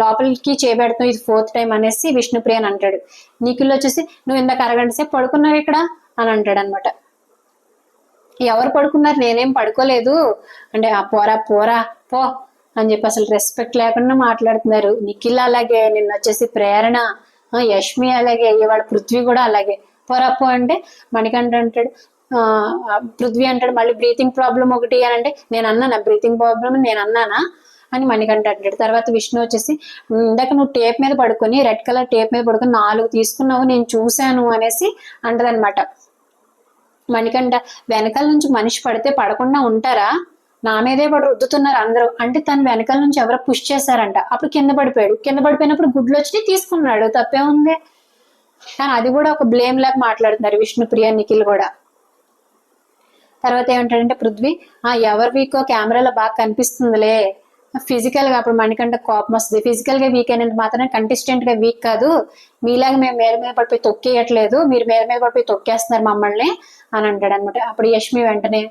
లోపలికి చేయబెడతాం ఇది 4th టైం అనేసి విష్ణుప్రియ అని అంటాడు. నిఖిల్ వచ్చేసి నువ్వు ఇందాక అరగంట సేపు పడుకున్నావు ఇక్కడ అని అంటాడు అనమాట. ఎవరు పడుకున్నారు, నేనేం పడుకోలేదు అంటే ఆ పోరా పోరా పో అని చెప్పి అసలు రెస్పెక్ట్ లేకుండా మాట్లాడుతున్నారు. నిఖిల్ అలాగే, నిన్న వచ్చేసి ప్రేరణ, యష్మి అలాగే, ఇవాళ పృథ్వీ కూడా అలాగే. పోరా పో అంటే మణికంఠ అంటాడు, పృథ్వీ అంటాడు మళ్ళీ బ్రీతింగ్ ప్రాబ్లం ఒకటి అని అంటే నేను అన్నానా బ్రీతింగ్ ప్రాబ్లం నేను అన్నానా అని మణికంఠ అంటాడు. తర్వాత విష్ణు వచ్చేసి ఇందాక నువ్వు టేప్ మీద పడుకొని రెడ్ కలర్ టేప్ మీద పడుకొని 4 తీసుకున్నావు నేను చూశాను అనేసి అంటదనమాట. మణికంఠ వెనకాల నుంచి మనిషి పడితే పడకుండా ఉంటారా, నా మీదే పడి రుద్దుతున్నారు అందరూ అంటే తను వెనకాల నుంచి ఎవరో పుష్ చేశారంట. అప్పుడు కింద పడిపోయాడు, కింద పడిపోయినప్పుడు గుడ్లు వచ్చి తీసుకున్నాడు, తప్పే ఉంది. కానీ అది కూడా ఒక బ్లేమ్ లాగా మాట్లాడుతున్నారు విష్ణుప్రియ నిఖిల్ కూడా. తర్వాత ఏమంటాడంటే పృథ్వీ ఎవరి వీకో కెమెరాలో బాగా కనిపిస్తుందిలే, ఫిజికల్ గా అప్పుడు మణికంఠ కోపం వస్తుంది. ఫిజికల్ గా వీక్ అయినంత మాత్రం కంటెస్టెంట్ గా వీక్ కాదు, మీలాగా మేము మేర మీద పడిపోయి తొక్కేయట్లేదు, మీరు మేర మీద పడిపోయి తొక్కేస్తున్నారు మమ్మల్ని అని అంటాడు అనమాట. అప్పుడు యష్మి వెంటనే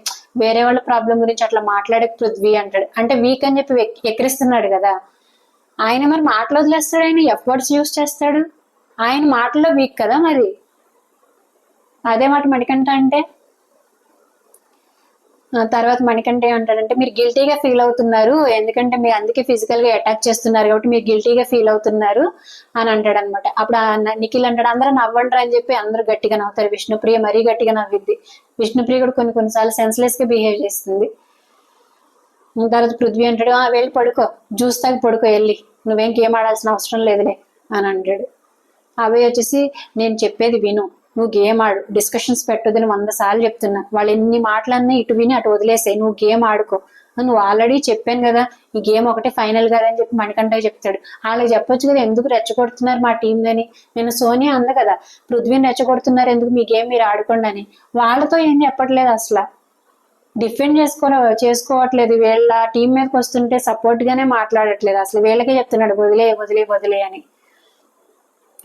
వేరే వాళ్ళ ప్రాబ్లం గురించి అట్లా మాట్లాడే పృథ్వీ అంటాడు. అంటే వీక్ అని చెప్పి ఎక్కిరిస్తున్నాడు కదా ఆయన, మరి మాటలు వదిలేస్తాడు, ఆయన ఎఫర్ట్స్ యూజ్ చేస్తాడు, ఆయన మాటల్లో వీక్ కదా మరి. అదే మాట మణికంఠ అంటే. తర్వాత మణికంఠ ఏమంటాడంటే మీరు గిల్టీగా ఫీల్ అవుతున్నారు, ఎందుకంటే మీరు అందుకే ఫిజికల్ గా అటాక్ చేస్తున్నారు కాబట్టి మీరు గిల్టీగా ఫీల్ అవుతున్నారు అని అంటాడు అనమాట. అప్పుడు నిఖిల్ అంటాడు అందరూ నవ్వంటారు అని చెప్పి అందరూ గట్టిగా నవ్వుతారు. విష్ణుప్రియ మరీ గట్టిగా నవ్విద్ది. విష్ణుప్రియ కూడా కొన్నిసార్లు సెన్స్లెస్ గా బిహేవ్ చేస్తుంది. తర్వాత పృథ్వీ అంటాడు వెళ్ళి పడుకో, జ్యూస్ తాగి పడుకో వెళ్ళి, నువ్వేం గేమ్ ఆడాల్సిన అవసరం లేదులే అని అంటాడు. అవి వచ్చేసి నేను చెప్పేది విను, నువ్వు గేమ్ ఆడు, డిస్కషన్స్ పెట్టొద్దని 100 సార్లు చెప్తున్నా, వాళ్ళు ఎన్ని మాటలన్నా ఇటు విని అటు వదిలేసాయి, నువ్వు గేమ్ ఆడుకో, నువ్వు ఆల్రెడీ చెప్పాను కదా ఈ గేమ్ ఒకటే ఫైనల్ కదా అని చెప్పి మణికంఠ చెప్తాడు. వాళ్ళకి చెప్పొచ్చు కదా ఎందుకు రెచ్చగొడుతున్నారు మా టీం అని, నేను సోనియా అంద కదా పృథ్వీని రెచ్చగొడుతున్నారు ఎందుకు మీ గేమ్ మీరు ఆడుకోండి అని. వాళ్ళతో ఏం చెప్పట్లేదు, అసలు డిఫెండ్ చేసుకోవట్లేదు, వీళ్ళ టీం మీదకి వస్తుంటే సపోర్ట్ గానే మాట్లాడట్లేదు, అసలు వీళ్ళకే చెప్తున్నాడు వదిలే వదిలే వదిలే అని.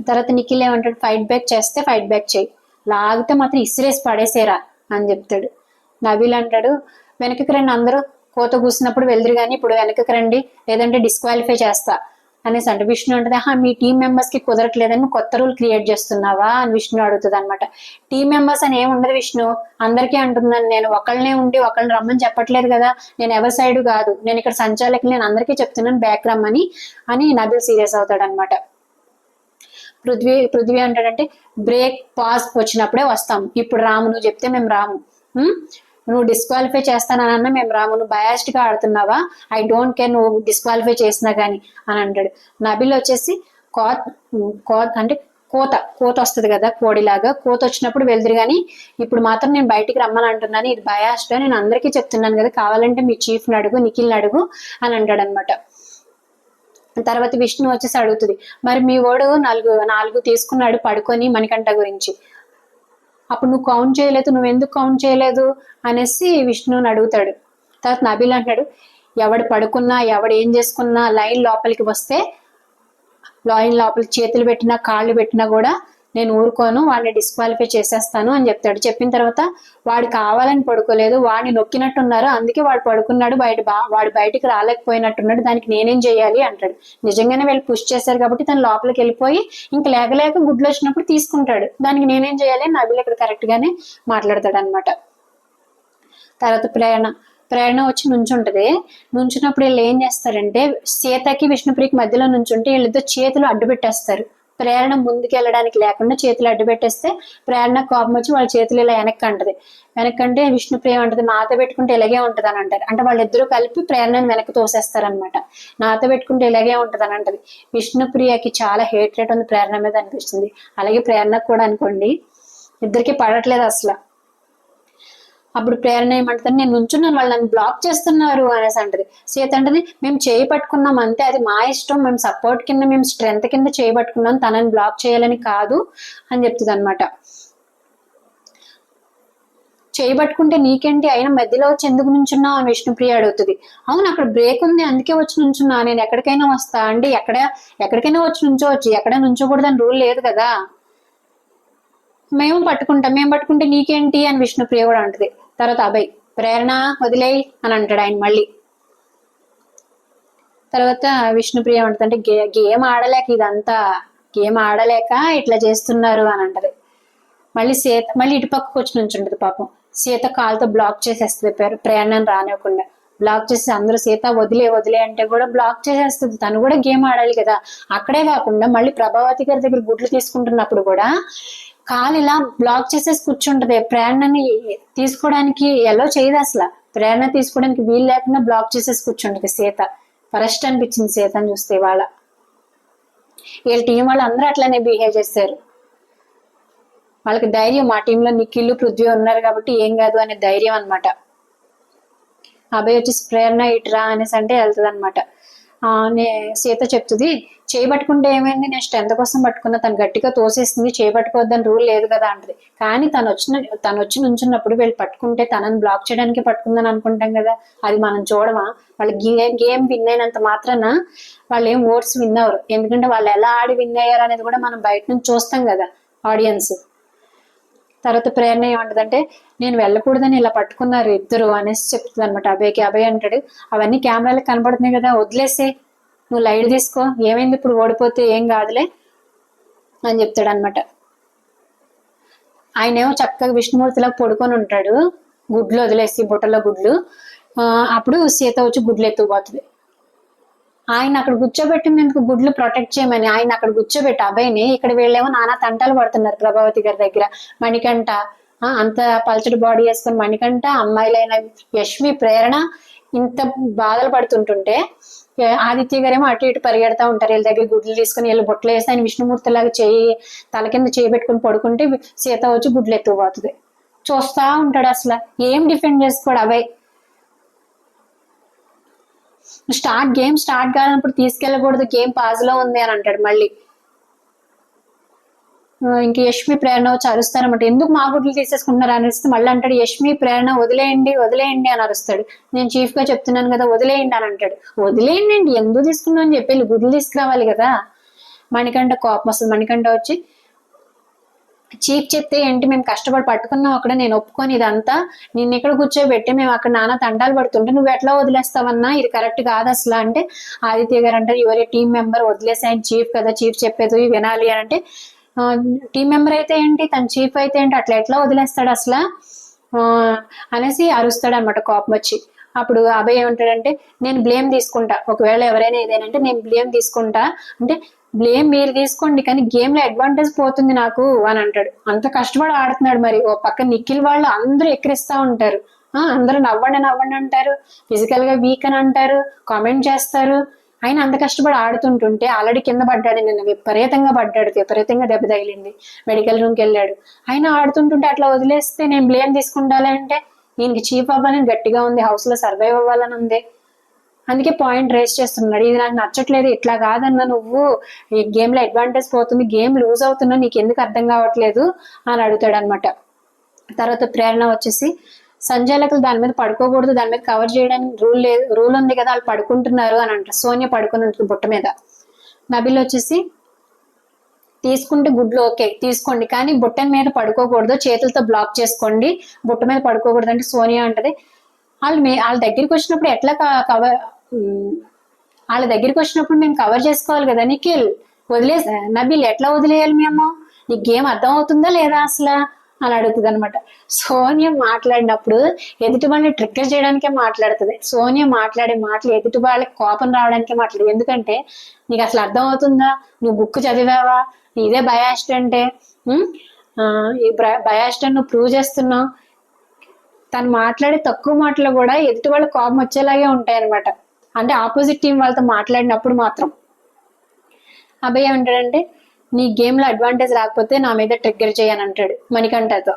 తర్వాత నిఖిల్ ఏమంటాడు ఫైట్ బ్యాక్ చేస్తే ఫైట్ బ్యాక్ చేయి, లాగితే మాత్రం ఇసిరేసి పడేసేరా అని చెప్తాడు. నబీల్ అంటాడు వెనకకి రండి అందరూ, కోత కూసినప్పుడు వెళ్దురు కానీ ఇప్పుడు వెనకకి రండి లేదంటే డిస్క్వాలిఫై చేస్తా అనేసి అంటే. విష్ణు అంటది మీ టీం మెంబర్స్ కి కుదరట్లేదని కొత్త రూల్ క్రియేట్ చేస్తున్నావా అని విష్ణు అడుగుతుంది అనమాట. టీం మెంబర్స్ అని ఏముండదు విష్ణు, అందరికీ అంటున్నాను నేను, ఒకళ్ళనే ఉండి ఒకళ్ళని రమ్మని చెప్పట్లేదు కదా, నేను ఎవరి సైడ్ కాదు, నేను ఇక్కడ సంచాలకులు, నేను అందరికీ చెప్తున్నాను బ్యాక్ రమ్మని అని నబీల్ సీరియస్ అవుతాడు అనమాట. పృథ్వీ అంటాడంటే బ్రేక్ పాస్ వచ్చినప్పుడే వస్తాం, ఇప్పుడు రాము, నువ్వు చెప్తే మేము రాము, నువ్వు డిస్క్వాలిఫై చేస్తానన్నా మేము రాము, నువ్వు బయాస్డ్ గా ఆడుతున్నావా, ఐ డోంట్ కేర్ నువ్వు డిస్క్వాలిఫై చేసినా గానీ అని అంటాడు. నబిల్ వచ్చేసి అంటే కోత వస్తుంది కదా కోడిలాగా, కోత వచ్చినప్పుడు వెళ్తురు కానీ ఇప్పుడు మాత్రం నేను బయటికి రమ్మని అంటున్నాను, ఇది బయాస్డ్ నేను అందరికీ చెప్తున్నాను కదా, కావాలంటే మీ చీఫ్ని అడుగు, నిఖిల్ని అడుగు అని అంటాడు అనమాట. తర్వాత విష్ణు వచ్చేసి అడుగుతుంది మరి మీ వాడు 4 తీసుకున్నాడు పడుకొని మణికంఠ గురించి, అప్పుడు నువ్వు కౌంట్ చేయలేదు, నువ్వెందుకు కౌంట్ చేయలేదు అనేసి విష్ణుని అడుగుతాడు. తర్వాత నబీల్ అంటాడు ఎవడు పడుకున్నా ఎవడు ఏం చేసుకున్నా లైన్ లోపలికి వస్తే, లైన్ లోపలికి చేతులు పెట్టినా కాళ్ళు పెట్టినా కూడా నేను ఊరుకోను, వాడిని డిస్క్వాలిఫై చేసేస్తాను అని చెప్తాడు. చెప్పిన తర్వాత వాడు కావాలని పడుకోలేదు, వాడిని నొక్కినట్టున్నారు అందుకే వాడు పడుకున్నాడు, వాడు బయటికి రాలేకపోయినట్టున్నాడు, దానికి నేనేం చేయాలి అంటాడు. నిజంగానే వీళ్ళు పుష్ చేశారు కాబట్టి తను లోపలికి వెళ్ళిపోయి ఇంక లేక గుడ్లు వచ్చినప్పుడు తీసుకుంటాడు, దానికి నేనేం చేయాలి నబిల్ ఇక్కడ కరెక్ట్ గానే మాట్లాడతాడు అనమాట. తర్వాత ప్రేరణ వచ్చి నుంచుంటది. నుంచున్నప్పుడు వీళ్ళు ఏం చేస్తారంటే సీతకి విష్ణుప్రియకి మధ్యలో నుంచుంటే వీళ్ళిద్దరు చేతులు అడ్డు పెట్టేస్తారు. ప్రేరణ ముందుకు వెళ్ళడానికి లేకుండా చేతులు అడ్డు పెట్టేస్తే ప్రేరణ కోపం వచ్చి వాళ్ళ చేతులు ఇలా వెనక్కంటే విష్ణుప్రియ అంటది నాతో పెట్టుకుంటే ఇలాగే ఉంటది అని అంటారు. అంటే వాళ్ళిద్దరూ కలిపి ప్రేరణని వెనక్కి తోసేస్తారనమాట. నాతో పెట్టుకుంటే ఇలాగే ఉంటది అని అంటది. విష్ణుప్రియకి చాలా హేట్రేట్ ఉంది ప్రేరణ మీద అనిపిస్తుంది, అలాగే ప్రేరణకు కూడా అనుకోండి, ఇద్దరికి పడట్లేదు అసలు. అప్పుడు ప్రేరణ ఏమంటుంది, నేను నుంచున్నాను, వాళ్ళు నన్ను బ్లాక్ చేస్తున్నారు అనేసి అంటది. సీత అంటది, మేము చేయి పట్టుకున్నాం అంతే, అది మా ఇష్టం, మేము సపోర్ట్ కింద, మేము స్ట్రెంత్ కింద చేయి పట్టుకున్నాం, తనని బ్లాక్ చేయాలని కాదు అని చెప్తుంది అనమాట. చేయబట్టుకుంటే నీకేంటి, అయినా మధ్యలో వచ్చి ఎందుకు నుంచున్నావు అని విష్ణుప్రియ అడుగుతుంది. అవును, అక్కడ బ్రేక్ ఉంది అందుకే వచ్చి నుంచున్నా, నేను ఎక్కడికైనా వస్తా అండి, ఎక్కడికైనా వచ్చి నుంచోవచ్చు, ఎక్కడ నుంచోకూడదని రూల్ లేదు కదా, మేము పట్టుకుంటే నీకేంటి అని విష్ణుప్రియ కూడా అంటది. తర్వాత అభయ్, ప్రేరణ వదిలేయి అని అంటాడు ఆయన మళ్ళీ. తర్వాత విష్ణుప్రియ ఏమంటదంటే, గేమ్ ఆడలేక ఇదంతా, గేమ్ ఆడలేక ఇట్లా చేస్తున్నారు అని అంటది. మళ్ళీ ఇటుపక్కకు వచ్చి నుంచుంటది. పాపం సీత కాలుతో బ్లాక్ చేసేస్తుంది ప్రేరణను రానివ్వకుండా. బ్లాక్ చేసి అందరూ సీత వదిలే అంటే కూడా బ్లాక్ చేసేస్తుంది. తను కూడా గేమ్ ఆడాలి కదా. అక్కడే కాకుండా మళ్ళీ ప్రభావతి గారి దగ్గర గుడ్లు తీసుకుంటున్నప్పుడు కూడా కాలు ఇలా బ్లాక్ చేసేసి కూర్చుంటది. ప్రేరణని తీసుకోవడానికి ఎలా చేయదు అసలు. ప్రేరణ తీసుకోవడానికి వీలు లేకుండా బ్లాక్ చేసేసి కూర్చుంటది సీత. ఫస్ట్ అనిపించింది సీతని చూస్తే. వీళ్ళ టీం వాళ్ళు అందరూ అట్లనే బిహేవ్ చేశారు. వాళ్ళకి ధైర్యం, మా టీంలో నిఖిల్ పృథ్వీ ఉన్నారు కాబట్టి ఏం కాదు అనే ధైర్యం అనమాట. అభయ్ వచ్చేసి ప్రేరణ ఇటురా అనేసి అంటే వెళ్తుంది అనమాట. సీత చెప్తుంది, చేయబట్టుకుంటే ఏమైంది, నేను స్ట్రెంత్ కోసం పట్టుకున్నా, తను గట్టిగా తోసేస్తుంది, చేయబట్టుకోవద్దని రూల్ లేదు కదా అంటది. కానీ తను వచ్చి నుంచున్నప్పుడు వీళ్ళు పట్టుకుంటే తనని బ్లాక్ చేయడానికి పట్టుకుందని అనుకుంటాం కదా, అది మనం చూడమా? వాళ్ళు గేమ్ విన్ అయినంత మాత్రాన వాళ్ళు ఏం ఓట్స్ విన్ అవ్వరు. ఎందుకంటే వాళ్ళు ఎలా ఆడి విన్ అయ్యారు అనేది కూడా మనం బయట నుంచి చూస్తాం కదా, ఆడియన్స్. తర్వాత ప్రేరణ ఏమంటదంటే, నేను వెళ్ళకూడదని ఇలా పట్టుకున్నారు ఇద్దరు అనేసి చెప్తుంది అనమాట అభయ్కి. అభయ్ అంటాడు, అవన్నీ కెమెరాలకు కనబడుతున్నాయి కదా, వదిలేసే, నువ్వు లైట్ తీసుకో, ఏమైంది ఇప్పుడు, ఓడిపోతే ఏం కాదులే అని చెప్తాడు అనమాట. ఆయనేమో చక్కగా విష్ణుమూర్తిలా పడుకొని ఉంటాడు, గుడ్లు వదిలేసి, బుట్టలో గుడ్లు. అప్పుడు సీత వచ్చి గుడ్లు ఎత్తుకుపోతుంది. ఆయన అక్కడ కూర్చోబెట్టింది ఎందుకు, గుడ్లు ప్రొటెక్ట్ చేయమని. ఆయన అక్కడ కూర్చోబెట్టి అభయ్ని, ఇక్కడ వీళ్ళేమో నానా తంటాలు పడుతున్నారు ప్రభావతి గారి దగ్గర. మణికంఠ అంత పల్చడి బాడీ వేసుకుని మణికంఠ, అమ్మాయిలైన యశ్వి, ప్రేరణ ఇంత బాధలు పడుతుంటుంటే ఆదిత్య గారేమో అటు ఇటు పరిగెడతా ఉంటారు. వీళ్ళ దగ్గర గుడ్లు తీసుకుని వీళ్ళు బొట్లు వేసి ఆయన విష్ణుమూర్తి లాగా తల కింద చేయబెట్టుకుని పడుకుంటే సీత వచ్చి గుడ్లు ఎత్తుకుపోతుంది. చూస్తా ఉంటాడు, అసలు ఏం డిఫెండ్ చేసుకోడు అభయ్. గేమ్ స్టార్ట్ కానప్పుడు తీసుకెళ్ళకూడదు, గేమ్ పాజ్ లో ఉంది అని అంటాడు మళ్ళీ. ఇంక యష్మి ప్రేరణ వచ్చి అరుస్తారన్నమాట, ఎందుకు మా గుడ్లు తీసేసుకుంటున్నారు అనిస్తే మళ్ళీ అంటాడు, యష్మి ప్రేరణ వదిలేయండి అని అరుస్తాడు. నేను చీఫ్ గా చెప్తున్నాను కదా వదిలేయండి అని అంటాడు. వదిలేయండి ఎందుకు తీసుకున్నావు అని చెప్పి గుడ్లు తీసుకురావాలి కదా. మణికంఠ కోపం వస్తుంది. మణికంఠ వచ్చి, చీఫ్ చెప్తే ఏంటి, మేము కష్టపడి పట్టుకున్నాం అక్కడ, నేను ఒప్పుకొని ఇదంతా నిన్ను ఇక్కడ కూర్చోబెట్టి మేము అక్కడ నానా తంటాలు పడుతుంటే నువ్వు ఎట్లా వదిలేస్తావన్నా, ఇది కరెక్ట్ కాదు అసలు అంటే ఆదిత్య గారు అంటారు, యువర్ టీం మెంబర్, వదిలేసి, ఆయన చీఫ్ కదా, చీఫ్ చెప్పేది వినాలి అని అంటే, టీం మెంబర్ అయితే ఏంటి, తన చీఫ్ అయితే ఏంటి, అట్లా ఎట్లా వదిలేస్తాడు అసలు అనేసి అరుస్తాడు అనమాట కోపం వచ్చి. అప్పుడు అభయ్ ఏమంటాడంటే, నేను బ్లేమ్ తీసుకుంటా, ఒకవేళ ఎవరైనా ఏదైనా నేను బ్లేమ్ తీసుకుంటా అంటే, బ్లేమ్ మీరు తీసుకోండి కానీ గేమ్ లో అడ్వాంటేజ్ పోతుంది నాకు అని అంటాడు. అంత కష్టపడి ఆడుతున్నాడు. మరి ఓ పక్క నిఖిల్ వాళ్ళు అందరూ ఎక్కిరిస్తా ఉంటారు, అందరూ నవ్వండి అంటారు, ఫిజికల్ గా వీక్ అని అంటారు, కామెంట్ చేస్తారు. ఆయన అంత కష్టపడి ఆడుతుంటుంటే ఆల్రెడీ కింద పడ్డాడు, నిన్న విపరీతంగా దెబ్బ తగిలింది, మెడికల్ రూమ్కి వెళ్ళాడు. ఆయన ఆడుతుంటుంటే అట్లా వదిలేస్తే నేను బ్లేమ్ తీసుకుంటాలి అంటే, దీనికి చీఫ్ అవ్వాలని గట్టిగా ఉంది, హౌస్ లో సర్వైవ్ అవ్వాలని ఉంది, అందుకే పాయింట్ రేస్ చేస్తున్నాడు. ఇది నాకు నచ్చట్లేదు, ఇట్లా కాదన్నా నువ్వు, ఈ గేమ్ లో అడ్వాంటేజ్ పోతుంది, గేమ్ లూజ్ అవుతున్నా, నీకు ఎందుకు అర్థం కావట్లేదు అని అడుగుతాడు అనమాట. తర్వాత ప్రేరణ వచ్చేసి, సంజాలకులు దాని మీద పడుకోకూడదు, దాని మీద కవర్ చేయడానికి రూల్ ఉంది కదా, వాళ్ళు పడుకుంటున్నారు అని అంటారు. సోనియా పడుకుని ఉంటుంది బుట్ట మీద. నబిల్ వచ్చేసి, తీసుకుంటే గుడ్లు ఓకే తీసుకోండి కానీ బుట్ట మీద పడుకోకూడదు, చేతులతో బ్లాక్ చేసుకోండి, బుట్ట మీద పడుకోకూడదు అంటే సోనియా అంటది, వాళ్ళ దగ్గరికి వచ్చినప్పుడు ఎట్లా వాళ్ళ దగ్గరికి వచ్చినప్పుడు మేము కవర్ చేసుకోవాలి కదా నిఖిల్, నబిల్ ఎట్లా వదిలేయాలి మేము, నీకు గేమ్ అర్థం అవుతుందా లేదా అసలు అని అడుగుతుంది అనమాట. సోనియా మాట్లాడినప్పుడు ఎదుటి వాళ్ళని ట్రిగ్గర్ చేయడానికే మాట్లాడుతుంది. సోనియా మాట్లాడే మాటలు ఎదుటి వాళ్ళకి కోపం రావడానికే మాట్లాడు. ఎందుకంటే నీకు అసలు అర్థం అవుతుందా, నువ్వు బుక్ చదివావా, ఇదే బయాస్డ్ అంటే, ఈ బయాస్డ్ నువ్వు ప్రూవ్ చేస్తున్నావు. తను మాట్లాడే తక్కువ మాటలు కూడా ఎదుటి వాళ్ళ కోపం వచ్చేలాగే ఉంటాయి అనమాట. అంటే ఆపోజిట్ టీం వాళ్ళతో మాట్లాడినప్పుడు మాత్రం. అభయ్ ఏమంటాడంటే, నీ గేమ్ లో అడ్వాంటేజ్ రాకపోతే నా మీద ట్రిగ్గర్ చేయని అంటాడు మణికంఠతో.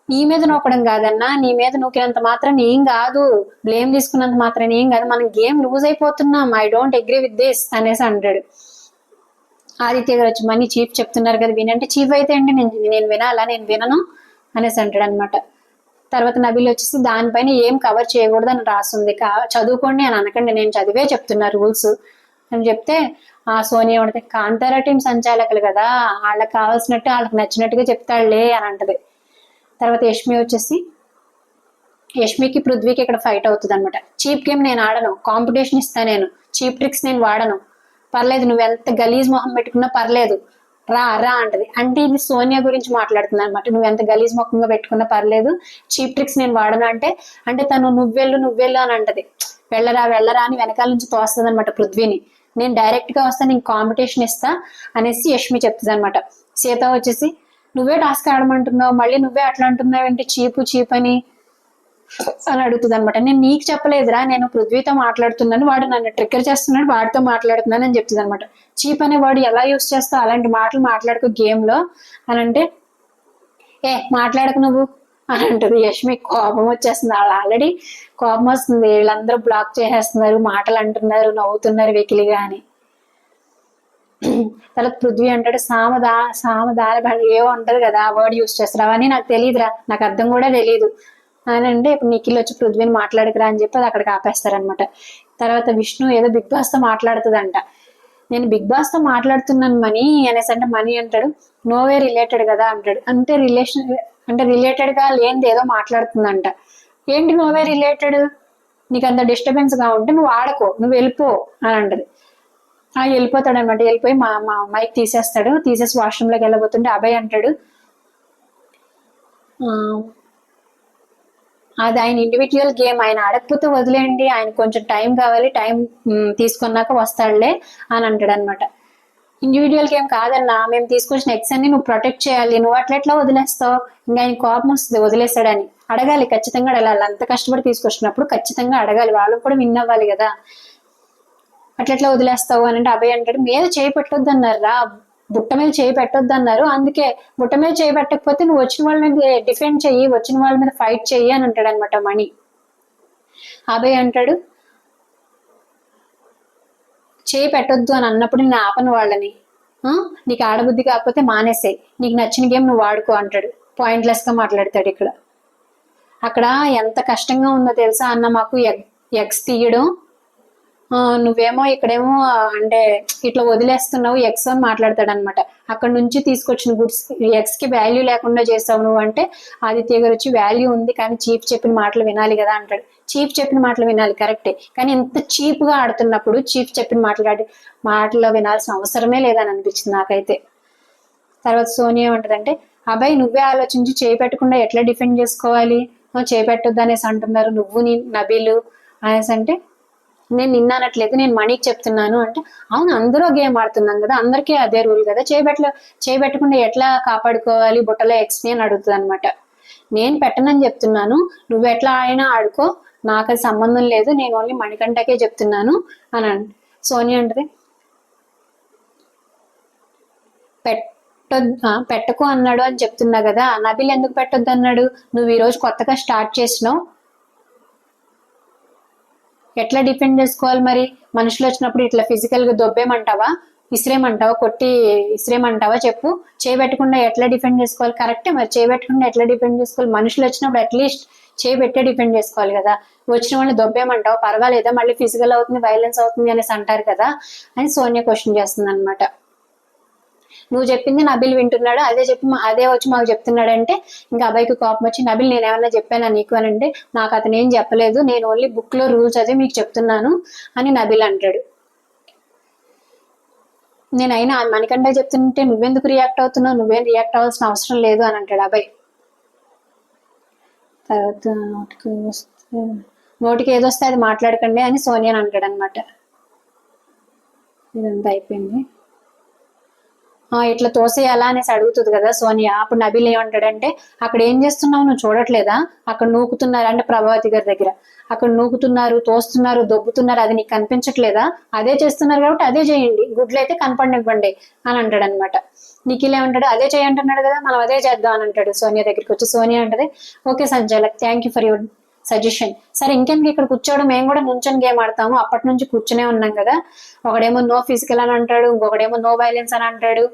మణికంఠ వచ్చేసి, సోనియా, నువ్వు బ్లేమ్ తీసుకుంటున్నావు, నేను బ్లేమ్ తీసుకోవట్లేదు, నేను బ్లేమ్ తీసుకుంటే నీ మీద నూకడం కాదన్నా, నీ మీద నూకినంత మాత్రం ఏం కాదు, బ్లేమ్ తీసుకున్నంత మాత్రం ఏం కాదు, మనం గేమ్ లూజ్ అయిపోతున్నాం, I don't agree with this అనేసి అంటాడు. ఆదిత్య గారు వచ్చి మనీ చీఫ్ చెప్తున్నారు కదా వినంటే, చీఫ్ అయితే అండి నేను వినాలా, నేను వినను అనేసి అంటాడు అనమాట. తర్వాత నబీల్ వచ్చేసి దానిపైన ఏం కవర్ చేయకూడదు అని రాస్తుంది, చదువుకోండి అని అనకండి, నేను చదివే చెప్తున్నా రూల్స్ అని చెప్తే, ఆ సోనియా ఉంటే కాంతారా టీం సంచాలకులు కదా, వాళ్ళకి కావాల్సినట్టు వాళ్ళకి నచ్చినట్టుగా చెప్తాడులే అని అంటది. తర్వాత యష్మి వచ్చేసి, యష్మికి పృథ్వీకి ఇక్కడ ఫైట్ అవుతుంది అనమాట. చీప్ గేమ్ నేను ఆడను, కాంపిటీషన్ ఇస్తా, నేను చీప్ ట్రిక్స్ నేను వాడను, పర్లేదు నువ్వు ఎంత గలీజ్ మొహం పెట్టుకున్నా పర్లేదు, రా రా అంటది. అంటే ఇది సోనియా గురించి మాట్లాడుతుంది అనమాట. నువ్వు ఎంత గలీజ్ మొఖంగా పెట్టుకున్నా పర్లేదు, చీప్ ట్రిక్స్ నేను వాడను అంటే, అంటే తను నువ్వెళ్ళు అని అంటది. వెళ్ళరా వెళ్ళరా అని వెనకాల నుంచి తోస్తుంది అనమాట పృథ్వీని. నేను డైరెక్ట్ గా వస్తా, నీకు కాంపిటీషన్ ఇస్తా అనేసి యష్మి చెప్తుంది అనమాట. సీత వచ్చేసి, నువ్వే టాస్క్ ఆడమంటున్నావు, మళ్ళీ నువ్వే అట్లా అంటున్నావు ఏంటి, చీప్ అని అడుగుతుంది అనమాట. నేను నీకు చెప్పలేదురా, నేను పృథ్వీతో మాట్లాడుతున్నాను, వాడు నన్ను ట్రిగ్గర్ చేస్తున్నాడు, వాడితో మాట్లాడుతున్నాను అని చెప్తుంది అనమాట. చీప్ అనే వాడు ఎలా యూస్ చేస్తావు, అలాంటి మాటలు మాట్లాడుకో గేమ్ లో అని అంటే, మాట్లాడకు నువ్వు అని అంటుంది. యష్మి కోపం వచ్చేస్తుంది, వాళ్ళు ఆల్రెడీ కోపం వస్తుంది, వీళ్ళందరూ బ్లాక్ చేసేస్తున్నారు, మాటలు అంటున్నారు, నవ్వుతున్నారు వెకిలిగా అని. తర్వాత పృథ్వీ అంటాడు, సామదాన ఏవో అంటారు కదా, ఆ వర్డ్ యూస్ చేస్తారు, అవన్నీ నాకు తెలియదురా, నాకు అర్థం కూడా తెలియదు అని అంటే, ఇప్పుడు నిఖిల్ వచ్చి పృథ్వీని మాట్లాడకురా అని చెప్పి అది అక్కడికి ఆపేస్తారనమాట. తర్వాత విష్ణు ఏదో బిగ్ బాస్ తో మాట్లాడుతుందంట. నేను బిగ్ బాస్ తో మాట్లాడుతున్నాను మనీ అనేసి అంటే, మనీ అంటాడు నోవే రిలేటెడ్ కదా అంటాడు. అంటే రిలేటెడ్ గా లేనిది ఏదో మాట్లాడుతుందంట. ఏంటి నోవే రిలేటెడ్, నీకు అంత డిస్టర్బెన్స్ గా ఉంటే నువ్వు ఆడకో, నువ్వు వెళ్ళిపో అని అంటది. వెళ్ళిపోతాడు అనమాట. వెళ్ళిపోయి మా మైక్ తీసేసి వాష్రూమ్ లోకి వెళ్ళబోతుంటే అభయ్ అంటాడు, అది ఆయన ఇండివిజువల్ గేమ్, ఆయన ఆడకపోతే వదిలేయండి, ఆయన కొంచెం టైం కావాలి, టైం తీసుకున్నాక వస్తాడులే అని అంటాడు అనమాట. ఇండివిజువల్ గేమ్ కాదన్నా, మేము తీసుకొచ్చిన ఎగ్స్ అన్ని నువ్వు ప్రొటెక్ట్ చేయాలి, నువ్వు అట్లా వదిలేస్తావు, ఇంకా ఆయన కోపం వస్తుంది వదిలేస్తాడని. అడగాలి, ఖచ్చితంగా అడగాలి, అంత కష్టపడి తీసుకొచ్చినప్పుడు ఖచ్చితంగా అడగాలి, వాళ్ళు కూడా విన్ అవ్వాలి కదా, అట్లా వదిలేస్తావు అని అంటే అభయ్ అంటాడు, మీద చేయి పెట్టొద్దు అన్నారు రా, బుట్ట మీద చేయి పెట్టొద్దు అన్నారు, అందుకే బుట్ట మీద చేయి పెట్టకపోతే నువ్వు వచ్చిన వాళ్ళ మీద డిఫెండ్ చెయ్యి, వచ్చిన వాళ్ళ మీద ఫైట్ చెయ్యి అని అంటాడు అనమాట మణి. అభయ్ అంటాడు, చేయి పెట్టొద్దు అని అన్నప్పుడు నేను ఆపను వాళ్ళని, నీకు ఆడబుద్ధి కాకపోతే మానేసాయి, నీకు నచ్చిన గేమ్ నువ్వు వాడుకో అంటాడు. పాయింట్లెస్ గా మాట్లాడతాడు. అక్కడ ఎంత కష్టంగా ఉందో తెలుసా అన్న, మాకు ఎగ్స్ తీయడం, నువ్వేమో ఇక్కడేమో అంటే ఇట్లా వదిలేస్తున్నావు ఎగ్స్ అని మాట్లాడతాడు అనమాట. అక్కడ నుంచి తీసుకొచ్చిన గుడ్స్ ఎగ్స్ కి వాల్యూ లేకుండా చేస్తావు నువ్వు అంటే, ఆదిత్య గారు వచ్చి వాల్యూ ఉంది కానీ చీప్ చెప్పిన మాటలు వినాలి కదా అంటాడు. చీప్ చెప్పిన మాటలు వినాలి కరెక్టే, కానీ ఇంత చీప్ గా ఆడుతున్నప్పుడు చీప్ చెప్పిన మాటలు వినాల్సిన అవసరమే లేదని అనిపించింది నాకైతే. తర్వాత సోనియా ఏమంటదంటే, అబ్బాయి నువ్వే ఆలోచించి చేయి పెట్టకుండా ఎట్లా డిఫెండ్ చేసుకోవాలి, చేయి పెట్టొద్దు అనేసి అంటున్నారు నువ్వు నబీలు అనేసి అంటే, నేను నిన్న అనట్లేదు, నేను మనీకి చెప్తున్నాను అంటే, అవును అందరూ గేమ్ ఆడుతున్నాం కదా, అందరికీ అదే రూల్ కదా, చేయబెట్టకుండా ఎట్లా కాపాడుకోవాలి బుట్టలో ఎగ్స్ అని అడుగుతుంది అనమాట. నేను పెట్టనని చెప్తున్నాను, నువ్వు ఎట్లా అయినా ఆడుకో, నాకు అది సంబంధం లేదు, నేను ఓన్లీ మణికంఠకే చెప్తున్నాను అని సోనియా అంటది, పెట్టకు అన్నాడు అని చెప్తున్నా కదా, నబిల్ ఎందుకు పెట్టొద్దు అన్నాడు, నువ్వు ఈ రోజు కొత్తగా స్టార్ట్ చేసినావు, ఎట్లా డిఫెండ్ చేసుకోవాలి మరి, మనుషులు వచ్చినప్పుడు ఇట్లా ఫిజికల్ గా దొబ్బేమంటావా, ఇసిరేమంటావా, కొట్టి ఇసిరేమంటావా చెప్పు, చేయబెట్టకుండా ఎట్లా డిఫెండ్ చేసుకోవాలి, కరెక్టే మరి, చేయబెట్టకుండా ఎట్లా డిఫెండ్ చేసుకోవాలి, మనుషులు వచ్చినప్పుడు అట్లీస్ట్ చేయబెట్టే డిఫెండ్ చేసుకోవాలి కదా, వచ్చిన వాళ్ళని దొబ్బేమంటావా, పర్వాలేదా, మళ్ళీ ఫిజికల్ అవుతుంది వైలెన్స్ అవుతుంది అనేసి అంటారు కదా అని సోనియా క్వశ్చన్ చేస్తుంది అనమాట. నువ్వు చెప్పింది నబిల్ వింటున్నాడు, అదే వచ్చి మాకు చెప్తున్నాడంటే, ఇంకా అబ్బాయికి కోపం వచ్చి, నబిల్ నేనేమన్నా చెప్పానా నీకు అని అంటే, నాకు అతను ఏం చెప్పలేదు, నేను ఓన్లీ బుక్ లో రూల్స్ అదే మీకు చెప్తున్నాను అని నబిల్ అంటాడు. నేనైనా మణికంఠ చెప్తుంటే నువ్వెందుకు రియాక్ట్ అవుతున్నావు, నువ్వేం రియాక్ట్ అవ్వాల్సిన అవసరం లేదు అని అంటాడు అబ్బాయి. తర్వాత నోటికి ఏదొస్తే అది మాట్లాడకండి అని సోనియా అంటాడు అనమాట. ఇదంతా అయిపోయింది. ఇట్లా తోసేయాలా అనేసి అడుగుతుంది కదా సోనియా. అప్పుడు నబీల్ ఏమంటాడంటే, అక్కడ ఏం చేస్తున్నావు నువ్వు చూడట్లేదా, అక్కడ నూకుతున్నారు అంటే ప్రభావతి గారి దగ్గర, అక్కడ నూకుతున్నారు, తోస్తున్నారు, దొబ్బుతున్నారు, అది నీకు కనిపించట్లేదా, అదే చేస్తున్నారు కాబట్టి అదే చేయండి, గుడ్లు అయితే కనపడనివ్వండి అని అంటాడు అనమాట. నిఖిల్ ఏమంటాడు, అదే చేయంటున్నాడు కదా, మనం అదే చేద్దాం అని అంటాడు సోనియా దగ్గరికి వచ్చి. సోనియా అంటది, ఓకే సంచాలక్, thank you for your suggestion. సరే ఇంకెందుకు ఇక్కడ కూర్చోవడం, మేము కూడా నుంచొని గేమ్ ఆడతాము, అప్పటి నుంచి కూర్చునే ఉన్నాం కదా. ఒకడేమో నో ఫిజికల్ అని అంటాడు, ఇంకొకడేమో నో వైలెన్స్ అని అంటాడు.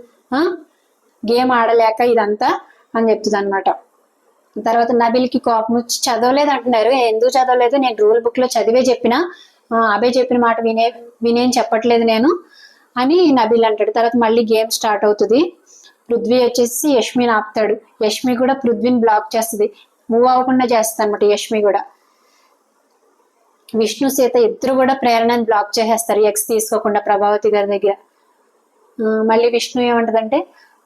గేమ్ ఆడలేక ఇదంతా అని చెప్తుంది అనమాట. తర్వాత నబిల్కి కోపం వచ్చి, చదవలేదు అంటున్నారు, ఎందుకు చదవలేదు, నేను రూల్ బుక్ లో చదివే చెప్పిన, అభయ్ చెప్పిన మాట వినేం చెప్పట్లేదు నేను అని నబిల్ అంటాడు. తర్వాత మళ్ళీ గేమ్ స్టార్ట్ అవుతుంది. పృథ్వీ వచ్చేసి యష్మిని ఆపుతాడు. యష్మి కూడా పృథ్వీని బ్లాక్ చేస్తుంది, మూవ్ అవ్వకుండా చేస్తుంది అనమాట యష్మి కూడా. విష్ణు సీత ఇద్దరు కూడా ప్రేరణని బ్లాక్ చేసేస్తారు ఎక్స్ తీసుకోకుండా ప్రభావతి గారి దగ్గర. మళ్ళీ విష్ణు ఏమంటదంటే,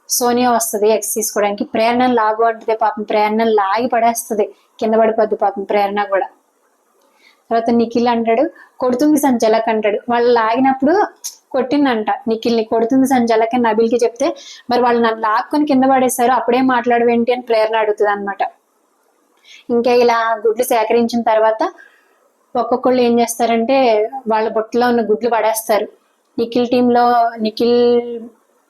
సోనియా వస్తుంది ఎక్స్ తీసుకోవడానికి, ప్రేరణను లాగు అంటది. పాపం ప్రేరణను లాగి పడేస్తుంది, కింద పడిపోద్ది పాపం ప్రేరణ కూడా. తర్వాత నిఖిల్ అంటాడు, కొడుతుంది సంచలక్ అంటాడు. వాళ్ళు లాగినప్పుడు కొట్టిందంట నిఖిల్ని, కొడుతుంది సంచలక్ అని నబిల్కి చెప్తే, మరి వాళ్ళు నన్ను లాక్కొని కింద పడేశారు, అప్పుడే మాట్లాడవేంటి అని ప్రేరణ అడుగుతుంది అనమాట. ఇంకా ఇలా గుడ్లు సేకరించిన తర్వాత ఒక్కొక్కళ్ళు ఏం చేస్తారంటే వాళ్ళ బొట్టలో ఉన్న గుడ్లు పడేస్తారు. నిఖిల్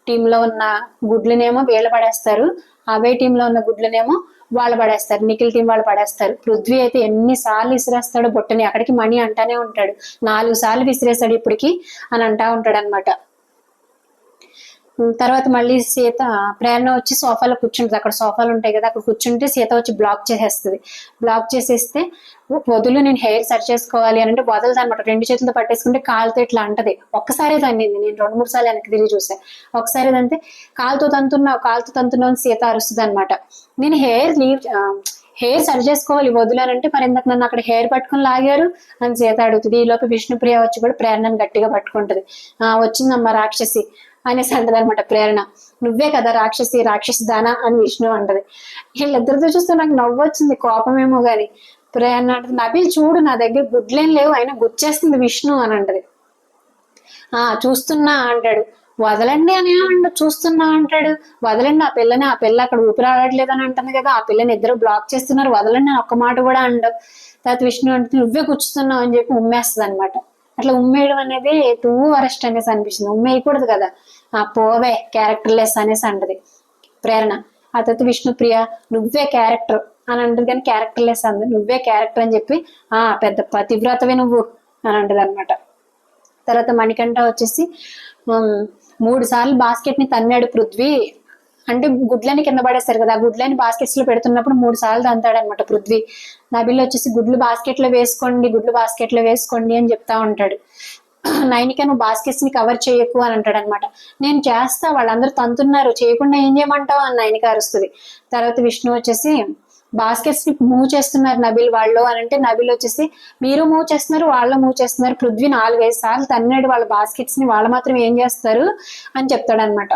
టీంలో ఉన్న గుడ్లనేమో వీళ్ళు పడేస్తారు, అభయ్ టీంలో ఉన్న గుడ్లనేమో వాళ్ళు పడేస్తారు, నిఖిల్ టీం వాళ్ళు పడేస్తారు. పృథ్వీ అయితే ఎన్నిసార్లు విసిరేస్తాడో బొట్టని, అక్కడికి మణి అంటానే ఉంటాడు, 4 సార్లు విసిరేస్తాడు ఇప్పటికి అని అంటా ఉంటాడు అనమాట. తర్వాత మళ్ళీ సీత ప్రేరణ వచ్చి సోఫాలో కూర్చుంటుంది, అక్కడ సోఫాలు ఉంటాయి కదా, అక్కడ కూర్చుంటే సీత వచ్చి బ్లాక్ చేసేస్తుంది. బ్లాక్ చేసేస్తే, వదులు నేను హెయిర్ సరి చేసుకోవాలి అని అంటే వదలదు అనమాట. 2 చేతులతో పట్టేసుకుంటే కాలుతో ఇట్లా అంటది. ఒక్కసారి తన్నింది, నేను 2-3 సార్లు వెనక్కి తిరిగి చూసాను. ఒకసారి తంతే కాలుతో తంతున్నావు అని సీత అరుస్తుంది అనమాట. నేను హెయిర్ సరి చేసుకోవాలి వదులు అని అంటే, మరి ఇందాక నన్ను అక్కడ హెయిర్ పట్టుకుని లాగారు అని సీత అడుగుతుంది. ఈలోపు విష్ణుప్రియ వచ్చి కూడా ప్రేరణను గట్టిగా పట్టుకుంటది. వచ్చిందమ్మా రాక్షసి అనేసి అంటది అనమాట ప్రేరణ. నువ్వే కదా రాక్షసి దానా అని విష్ణు అంటది. వీళ్ళిద్దరితో చూస్తే నాకు నవ్వు వచ్చింది, కోపమేమో గాని. ప్రేరణ అంటది, నబిల్ చూడు నా దగ్గర గుడ్లేం లేవు, అయినా గుచ్చేస్తుంది విష్ణు అని అంటది. చూస్తున్నా అంటాడు. వదలండి అని చూస్తున్నా అంటాడు. వదలండి ఆ పిల్ల అక్కడ ఊపిరి ఆడట్లేదు అని అంటుంది కదా, ఆ పిల్లని ఇద్దరు బ్లాక్ చేస్తున్నారు, వదలండి అని ఒక్క మాట కూడా అండవు. తర్వాత విష్ణు అంటే నువ్వే కూర్చుతున్నావు అని చెప్పి ఉమ్మేస్తుంది అనమాట. అట్లా ఉమ్మేయడం అనేది టూ వరస్ట్ అనేసి అనిపించింది, ఉమ్మేయకూడదు కదా, పోవే క్యారెక్టర్లెస్ అనేసి అంటది ప్రేరణ. ఆ తర్వాత విష్ణుప్రియ నువ్వే క్యారెక్టర్ అని అంటది, కానీ క్యారెక్టర్లెస్ అంది, నువ్వే క్యారెక్టర్ అని చెప్పి పెద్ద పతివ్రతవే నువ్వు అని అంటది అనమాట. తర్వాత మణికంఠ వచ్చేసి 3 సార్లు బాస్కెట్ ని తన్నాడు పృథ్వీ, అంటే గుడ్లని కింద పడేస్తారు కదా, ఆ గుడ్లని బాస్కెట్స్ లో పెడుతున్నప్పుడు 3 సార్లు తంతాడు అనమాట పృథ్వీ. నబిల్ వచ్చేసి గుడ్లు బాస్కెట్ లో వేసుకోండి అని చెప్తా ఉంటాడు. నైనిక నువ్వు బాస్కెట్స్ ని కవర్ చేయకు అని అంటాడు అనమాట. నేను చేస్తా, వాళ్ళందరూ తంతున్నారు, చేయకుండా ఏం చేయమంటావు అని నైనిక అరుస్తుంది. తర్వాత విష్ణు వచ్చేసి బాస్కెట్స్ ని మూవ్ చేస్తున్నారు నబిల్ వాళ్ళు అని అంటే, నబిల్ వచ్చేసి మీరు మూవ్ చేస్తున్నారు, వాళ్ళు మూవ్ చేస్తున్నారు, పృథ్వీ 4-5 సార్లు తన్నాడు వాళ్ళ బాస్కెట్స్ ని, వాళ్ళు మాత్రం ఏం చేస్తారు అని చెప్తాడు అనమాట.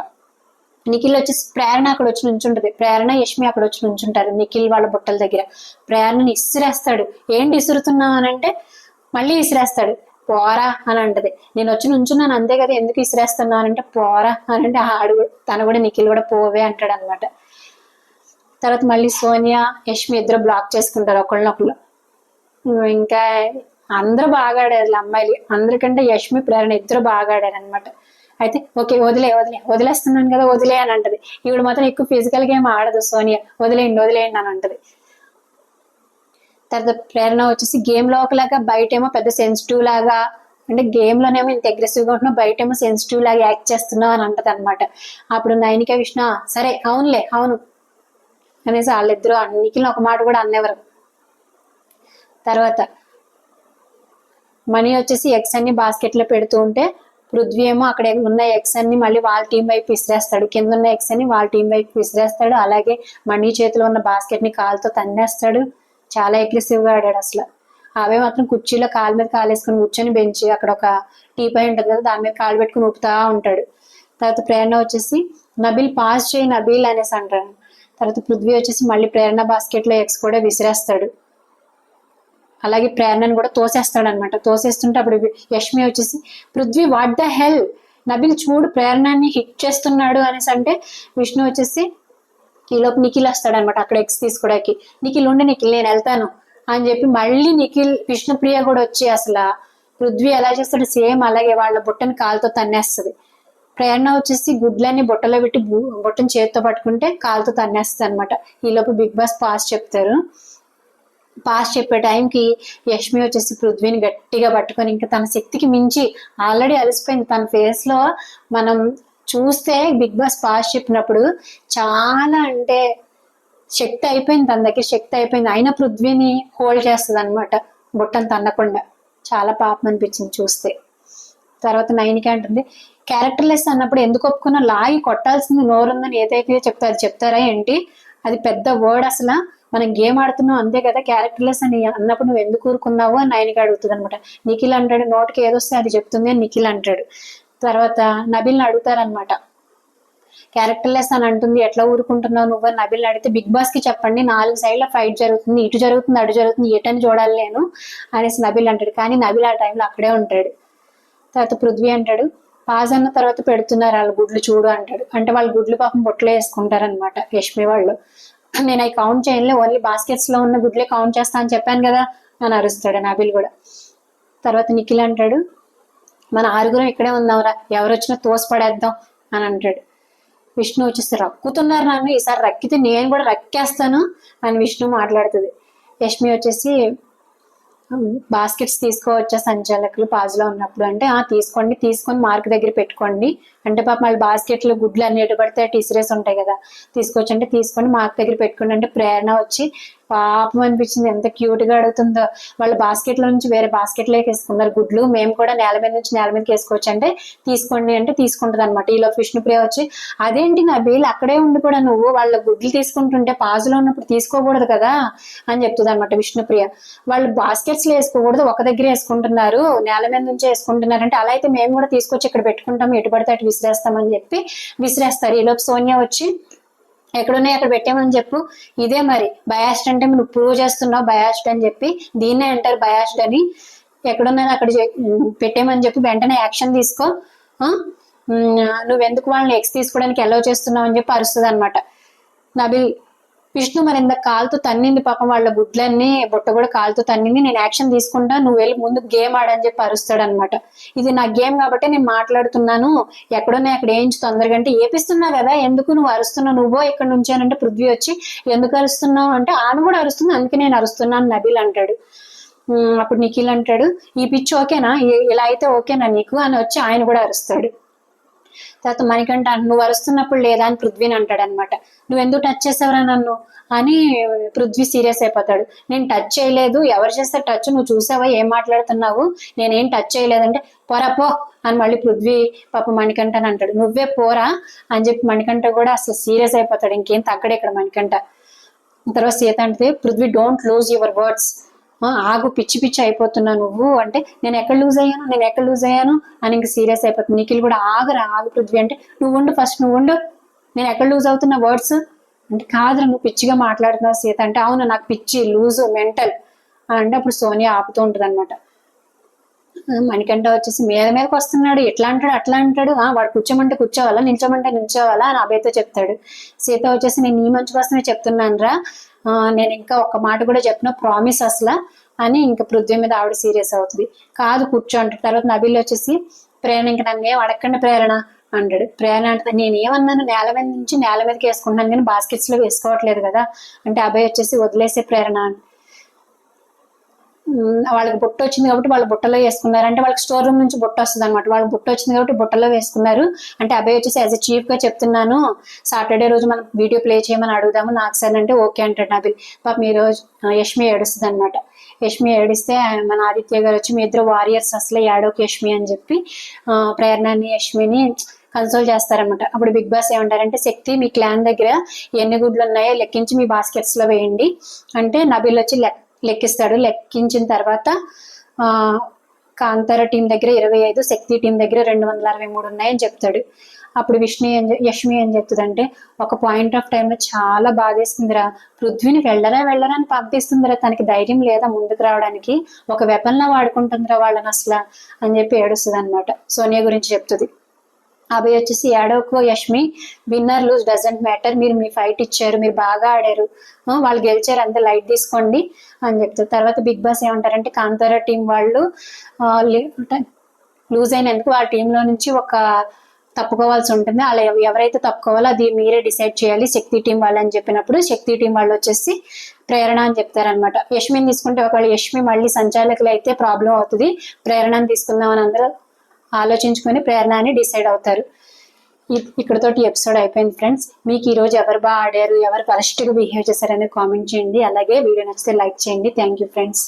నిఖిల్ వచ్చేసి ప్రేరణ అక్కడ వచ్చి నుంచుంటది, ప్రేరణ యష్మి అక్కడ వచ్చి నుంచుంటారు నిఖిల్ వాళ్ళ బుట్టల దగ్గర. ప్రేరణని ఇసిరేస్తాడు. ఏంటి ఇసురుతున్నావు అని అంటే మళ్ళీ ఇసిరేస్తాడు. పోరా అని అంటది. నేను వచ్చి నుంచున్నాను అంతే కదా, ఎందుకు ఇసిరేస్తున్నానంటే పోరా అని అంటే తను కూడా నిఖిల్ కూడా పోవే అంటాడు అనమాట. తర్వాత మళ్ళీ సోనియా యష్మి ఇద్దరు బ్లాక్ చేసుకుంటారు ఒకళ్ళనొకళ్ళు. ఇంకా అందరూ బాగా ఆడారు అమ్మాయిలు, అందరికంటే యష్మి ప్రేరణ ఇద్దరు బాగా ఆడారు అనమాట. అయితే ఓకే వదిలేస్తున్నాను కదా వదిలే అని అంటది. ఈవిడ మాత్రం ఎక్కువ ఫిజికల్ గేమ్ ఆడదు సోనియా, వదిలేయండి అని అంటది. తర్వాత ప్రేరణ వచ్చేసి గేమ్ లో ఒకలాగా బయటేమో పెద్ద సెన్సిటివ్ లాగా, అంటే గేమ్ లోనేమో ఇంత అగ్రెసివ్ గా ఉంటున్నావు, బయటేమో సెన్సిటివ్ లాగా యాక్ట్ చేస్తున్నావు అని అంటది అనమాట. అప్పుడు నైనిక విష్ణు సరే అవును అనేసి వాళ్ళిద్దరూ నిఖిల్ ఒక మాట కూడా అన్నెవరు. తర్వాత మనీ వచ్చేసి ఎగ్స్ అన్ని బాస్కెట్ లో పెడుతూ ఉంటే పృథ్వీ ఏమో అక్కడ ఉన్న ఎగ్స్ అన్ని మళ్ళీ వాళ్ళ టీం వైపు విసిరేస్తాడు, కింద ఉన్న ఎగ్స్ అన్ని వాళ్ళ టీం వైపు విసిరేస్తాడు. అలాగే మనీ చేతిలో ఉన్న బాస్కెట్ ని కాలుతో తన్నేస్తాడు. చాలా అగ్రెసివ్ గా ఆడాడు అసలు. అవే మాత్రం కుర్చీలో కాలు మీద కాలేసుకుని కూర్చొని బెంచి అక్కడ ఒక టీపై ఉంటుంది కదా, దాని మీద కాలు పెట్టుకుని ఊపుతా ఉంటాడు. తర్వాత ప్రేరణ వచ్చేసి నబిల్ పాస్ చేయి నబిల్ అనేసి అంటాడు. తర్వాత పృథ్వీ వచ్చేసి మళ్ళీ ప్రేరణ బాస్కెట్ లో ఎగ్స్ కూడా విసిరేస్తాడు. అలాగే ప్రేరణను కూడా తోసేస్తాడు అనమాట. తోసేస్తుంటే అప్పుడు యష్మి వచ్చేసి Prithvi what the hell, Nabeel చూడు ప్రేరణని హిట్ చేస్తున్నాడు అనేసి అంటే, విష్ణు వచ్చేసి ఈలోపు నిఖిల్ వస్తాడు అనమాట అక్కడ ఎగ్స్ తీసుకోవడానికి. నిఖిల్ నేను వెళ్తాను అని చెప్పి మళ్ళీ విష్ణుప్రియ కూడా వచ్చి అసలు పృథ్వీ ఎలా చేస్తాడు సేమ్ అలాగే వాళ్ళ బుట్టని కాలుతో తన్నేస్తుంది. ప్రేరణ వచ్చేసి గుడ్లన్నీ బుట్టలో పెట్టి బుట్టను చేతితో పట్టుకుంటే కాలుతో తన్నేస్తుంది అనమాట. ఈలోపు బిగ్ బాస్ పాస్ చెప్తారు. పాస్ చెప్పే టైంకి యష్మి వచ్చేసి పృథ్వీని గట్టిగా పట్టుకొని ఇంకా తన శక్తికి మించి ఆల్రెడీ అలసిపోయింది. తన ఫేస్ లో మనం చూస్తే బిగ్ బాస్ పాస్ చెప్పినప్పుడు చాలా అంటే శక్తి అయిపోయింది, తన దగ్గర శక్తి అయిపోయింది. అయినా పృథ్వీని హోల్డ్ చేస్తుంది అనమాట, బుట్టను తన్నకుండా. చాలా పాపం అనిపించింది చూస్తే. తర్వాత నైన్కి అంటుంది, క్యారెక్టర్లెస్ అన్నప్పుడు ఎందుకు ఒప్పుకున్నా, లాగి కొట్టాల్సింది నోరుందని ఏదైతే చెప్తారు చెప్తారా ఏంటి, అది పెద్ద వర్డ్. అసలు మనం గేమ్ ఆడుతున్నాం అంతే కదా, క్యారెక్టర్లెస్ అని అన్నప్పుడు నువ్వు ఎందుకు ఊరుకున్నావు అని నైన్కి అడుగుతుంది అనమాట. నిఖిల్ అంటాడు, నోటికి ఏదొస్తే అది చెప్తుంది అని నిఖిల్ అంటాడు. తర్వాత నబిల్ని అడుగుతారనమాట, క్యారెక్టర్లెస్ అని అంటుంది, ఎట్లా ఊరుకుంటున్నావు నువ్వు అని నబిల్ని అడిగితే, బిగ్ బాస్ కి చెప్పండి, 4 సైడ్ల ఫైట్ జరుగుతుంది, ఇటు జరుగుతుంది అటు జరుగుతుంది, ఎటని చూడాలి నేను అనేసి నబిల్ అంటాడు. కానీ నబిల్ ఆ టైంలో అక్కడే ఉంటాడు. తర్వాత పృథ్వీ అంటాడు, పాజ్ అన్న తర్వాత పెడుతున్నారు వాళ్ళ గుడ్లు చూడు అంటాడు. అంటే వాళ్ళ గుడ్లు పాపం బొట్టలో వేసుకుంటారనమాట యష్మి వాళ్ళు. నేను అవి కౌంట్ చేయలే, ఓన్లీ బాస్కెట్స్ లో ఉన్న గుడ్లే కౌంట్ చేస్తా అని చెప్పాను కదా అని అరుస్తాడు నబిల్ కూడా. తర్వాత నిఖిల్ అంటాడు, మన 6 ఇక్కడే ఉందాంరా, ఎవరు వచ్చినా తోసిపడేద్దాం అని అంటాడు. విష్ణు వచ్చేసి, రక్కుతున్నారు నన్ను, ఈసారి రక్కితే నేను కూడా రక్కేస్తాను అని విష్ణు మాట్లాడుతుంది. యష్మి వచ్చేసి, బాస్కెట్స్ తీసుకోవచ్చా సంచాలకులు పాజ్లో ఉన్నప్పుడు అంటే, తీసుకోండి, తీసుకొని మార్క్ దగ్గర పెట్టుకోండి అంటే, పాప మళ్ళీ బాస్కెట్లు గుడ్లు అన్ని ఎటు పడితే టీసరేస్ ఉంటాయి కదా, తీసుకోవచ్చు అంటే తీసుకొని మార్క్ దగ్గర పెట్టుకోండి అంటే, ప్రేరణ వచ్చి పాపం అనిపించింది, ఎంత క్యూట్ గా అడుగుతుందో. వాళ్ళ బాస్కెట్ లో నుంచి వేరే బాస్కెట్ లోకి వేసుకున్నారు గుడ్లు, మేము కూడా నేల మీద నుంచి నేల మీదకి వేసుకోవచ్చు అంటే తీసుకోండి అంటే తీసుకుంటది అనమాట. ఈలో విష్ణుప్రియ వచ్చి, అదేంటి నా బీల్ అక్కడే ఉండి కూడా నువ్వు వాళ్ళ గుడ్లు తీసుకుంటుంటే పాజులో ఉన్నప్పుడు తీసుకోకూడదు కదా అని చెప్తుంది అనమాట విష్ణుప్రియ. వాళ్ళు బాస్కెట్స్ లో వేసుకోకూడదు, ఒక దగ్గర వేసుకుంటున్నారు, నేల మీద నుంచి వేసుకుంటున్నారు అంటే, అలా అయితే మేము కూడా తీసుకొచ్చి ఇక్కడ పెట్టుకుంటాం, ఎటు పడితే అటు విసిరేస్తామని చెప్పి విసిరేస్తారు. ఈలోపు సోనియా వచ్చి, ఎక్కడున్నాయి అక్కడ పెట్టామని చెప్పు, ఇదే మరి బయాస్డ్ అంటే నువ్వు ప్రూవ్ చేస్తున్నావు బయాస్డ్ అని చెప్పి, దీన్నే అంటారు బయాస్డ్ అని, ఎక్కడున్నది అక్కడ పెట్టామని చెప్పి వెంటనే యాక్షన్ తీసుకో, నువ్వెందుకు వాళ్ళని ఎక్స్ తీసుకోవడానికి అలౌ చేస్తున్నావు అని చెప్పి అరుస్తుంది అనమాట. నబిల్, విష్ణు మరి ఇంత కాలుతో తన్నింది పాపం వాళ్ళ గుడ్లన్నీ, బుట్ట కూడా కాలుతో తన్నింది, నేను యాక్షన్ తీసుకుంటా, నువ్వు వెళ్ళి ముందు గేమ్ ఆడని చెప్పి అరుస్తాడు అనమాట. ఇది నా గేమ్ కాబట్టి నేను మాట్లాడుతున్నాను, ఎక్కడున్నా అక్కడ ఏంచి తొందరగా అంటే, ఏపిస్తున్నా కదా ఎందుకు నువ్వు అరుస్తున్నావు, నువ్వో ఇక్కడ నుంచానంటే పృథ్వీ వచ్చి, ఎందుకు అరుస్తున్నావు అంటే, ఆమె కూడా అరుస్తుంది అందుకే నేను అరుస్తున్నాను నబిల్ అంటాడు. అప్పుడు నిఖిల్ అంటాడు, ఈ పిచ్చి ఓకేనా, ఇలా అయితే ఓకేనా నీకు అని వచ్చి ఆయన కూడా అరుస్తాడు. తర్వాత మణికంఠ, నువ్వు అరుస్తున్నప్పుడు లేదా అని పృథ్వీని అంటాడు అనమాట. నువ్వు ఎందుకు టచ్ చేసావురా నన్ను అని పృథ్వీ సీరియస్ అయిపోతాడు. నేను టచ్ చేయలేదు, ఎవరు చేస్తే టచ్, నువ్వు చూసావా ఏం మాట్లాడుతున్నావు, నేనేం టచ్ చేయలేదంటే, పోరా పో అని మళ్ళీ పృథ్వీ పాప మణికంఠ అని అంటాడు. నువ్వే పోరా అని చెప్పి మణికంఠ కూడా అసలు సీరియస్ అయిపోతాడు, ఇంకేం తగ్గడే ఇక్కడ మణికంఠ. తర్వాత సీత అంటే, Prithvi don't lose your words, ఆగు పిచ్చి పిచ్చి అయిపోతున్నా నువ్వు అంటే, నేను ఎక్కడ లూజ్ అయ్యాను అని ఇంక సీరియస్ అయిపోతుంది. నిఖిల్ కూడా, ఆగు పృథ్వీ అంటే, నువ్వు ఉండు ఫస్ట్, నువ్వు ఉండు, నేను ఎక్కడ లూజ్ అవుతున్నా వర్డ్స్ అంటే, కాదురా నువ్వు పిచ్చిగా మాట్లాడుతున్నావు సీత అంటే, అవును నాకు పిచ్చి లూజు మెంటల్ అంటే, అప్పుడు సోనియా ఆపుతూ ఉంటుంది అనమాట. మణికంఠ వచ్చేసి మీదకి వస్తున్నాడు, ఎట్లా అంటాడు అట్లా అంటాడు, వాడు కూర్చోమంటే కూర్చోవాలా, నిల్చోమంటే నిల్చోవాలా అని అభయతో చెప్తాడు. సీత వచ్చేసి, నేను ఈ మంచి కోసమే చెప్తున్నాను రా, నేను ఇంకా ఒక్క మాట కూడా చెప్పిన ప్రామిస్ అసలు అని ఇంకా పృథ్వీ మీద ఆవిడ సీరియస్ అవుతుంది. కాదు కూర్చో అంటాడు. తర్వాత నబిల్ వచ్చేసి, ప్రేరణ ఇంక నన్ను ఏం అడగండి ప్రేరణ అంటాడు. ప్రేరణ అంటే, నేను ఏమన్నాను, నేల మీద నుంచి నేల మీదకి వేసుకుంటున్నాను కానీ బాస్కెట్స్ లో వేసుకోవట్లేదు కదా అంటే, అభయ్ వచ్చేసి, వదిలేసే ప్రేరణ అంటే, వాళ్ళకి బుట్ట వచ్చింది కాబట్టి వాళ్ళ బుట్టలో వేసుకున్నారు అంటే, వాళ్ళకి స్టోర్ రూమ్ నుంచి బుట్ట వస్తుంది అనమాట, వాళ్ళకి బుట్ట వచ్చింది కాబట్టి బుట్టలో వేసుకున్నారు అంటే, అభయ్ వచ్చేసి యాజ్ ఎ చీఫ్ గా చెప్తున్నాను, సాటర్డే రోజు మనం వీడియో ప్లే చేయమని అడుగుదాము నాకు సార్ అంటే ఓకే అంటాడు నబిల్. పాపం ఈ రోజు యష్మి ఏడుస్తుంది అనమాట. యష్మి ఏడిస్తే మన ఆదిత్య గారు వచ్చి, మీ ఇద్దరు వారియర్స్ అసలు ఏడోకి యష్మి అని చెప్పి ప్రేరణని యష్మిని కన్సోల్ చేస్తారనమాట. అప్పుడు బిగ్ బాస్ ఏమంటారంటే, శక్తి మీ క్లాన్ దగ్గర ఎన్ని గుడ్లు ఉన్నాయో లెక్కించి మీ బాస్కెట్స్ లో వేయండి అంటే, నబిల్ వచ్చి లెక్కిస్తాడు. లెక్కించిన తర్వాత కాంతార టీం దగ్గర 25, శక్తి టీం దగ్గర 263 ఉన్నాయని చెప్తాడు. అప్పుడు యష్మి ఏం చెప్తుందంటే, ఒక పాయింట్ ఆఫ్ టైంలో చాలా బాధేస్తుందిరా, పృథ్వీని వెళ్ళరా అని పంపిస్తుందిరా, తనకి ధైర్యం లేదా ముందుకు రావడానికి, ఒక వెపన్ లా వాడుకుంటుందిరా వాళ్ళని అసలు అని చెప్పి ఏడుస్తుంది అనమాట. సోనియా గురించి చెప్తుంది. అభయ్ వచ్చేసి, ఏడవకు Yashmi, winner lose doesn't matter, మీరు మీ ఫైట్ ఇచ్చారు, మీరు బాగా ఆడారు, వాళ్ళు గెలిచారు, అంత లైట్ తీసుకోండి అని చెప్తారు. తర్వాత బిగ్ బాస్ ఏమంటారంటే, కాంతారా టీం వాళ్ళు లూజ్ అయినందుకు వాళ్ళ టీంలో నుంచి ఒక తప్పుకోవాల్సి ఉంటుంది. అలా ఎవరైతే తప్పుకోవాలో అది మీరే డిసైడ్ చేయాలి. శక్తి టీం వాళ్ళు అని చెప్పినప్పుడు శక్తి టీం వాళ్ళు వచ్చేసి ప్రేరణ అని చెప్తారనమాట. యష్మిని తీసుకుంటే ఒకవేళ యష్మి మళ్ళీ సంచాలకులు అయితే ప్రాబ్లం అవుతుంది. ప్రేరణని తీసుకుందామని అందరూ ఆలోచించుకొని ప్రేరణ అని డిసైడ్ అవుతారు. ఇక్కడతోటి ఎపిసోడ్ అయిపోయింది ఫ్రెండ్స్. మీకు ఈ రోజు ఎవరు బాగా ఆడారు, ఎవరు వరస్ట్గా బిహేవ్ చేశారని కామెంట్ చేయండి. అలాగే వీడియో నచ్చితే లైక్ చేయండి. Thank you friends.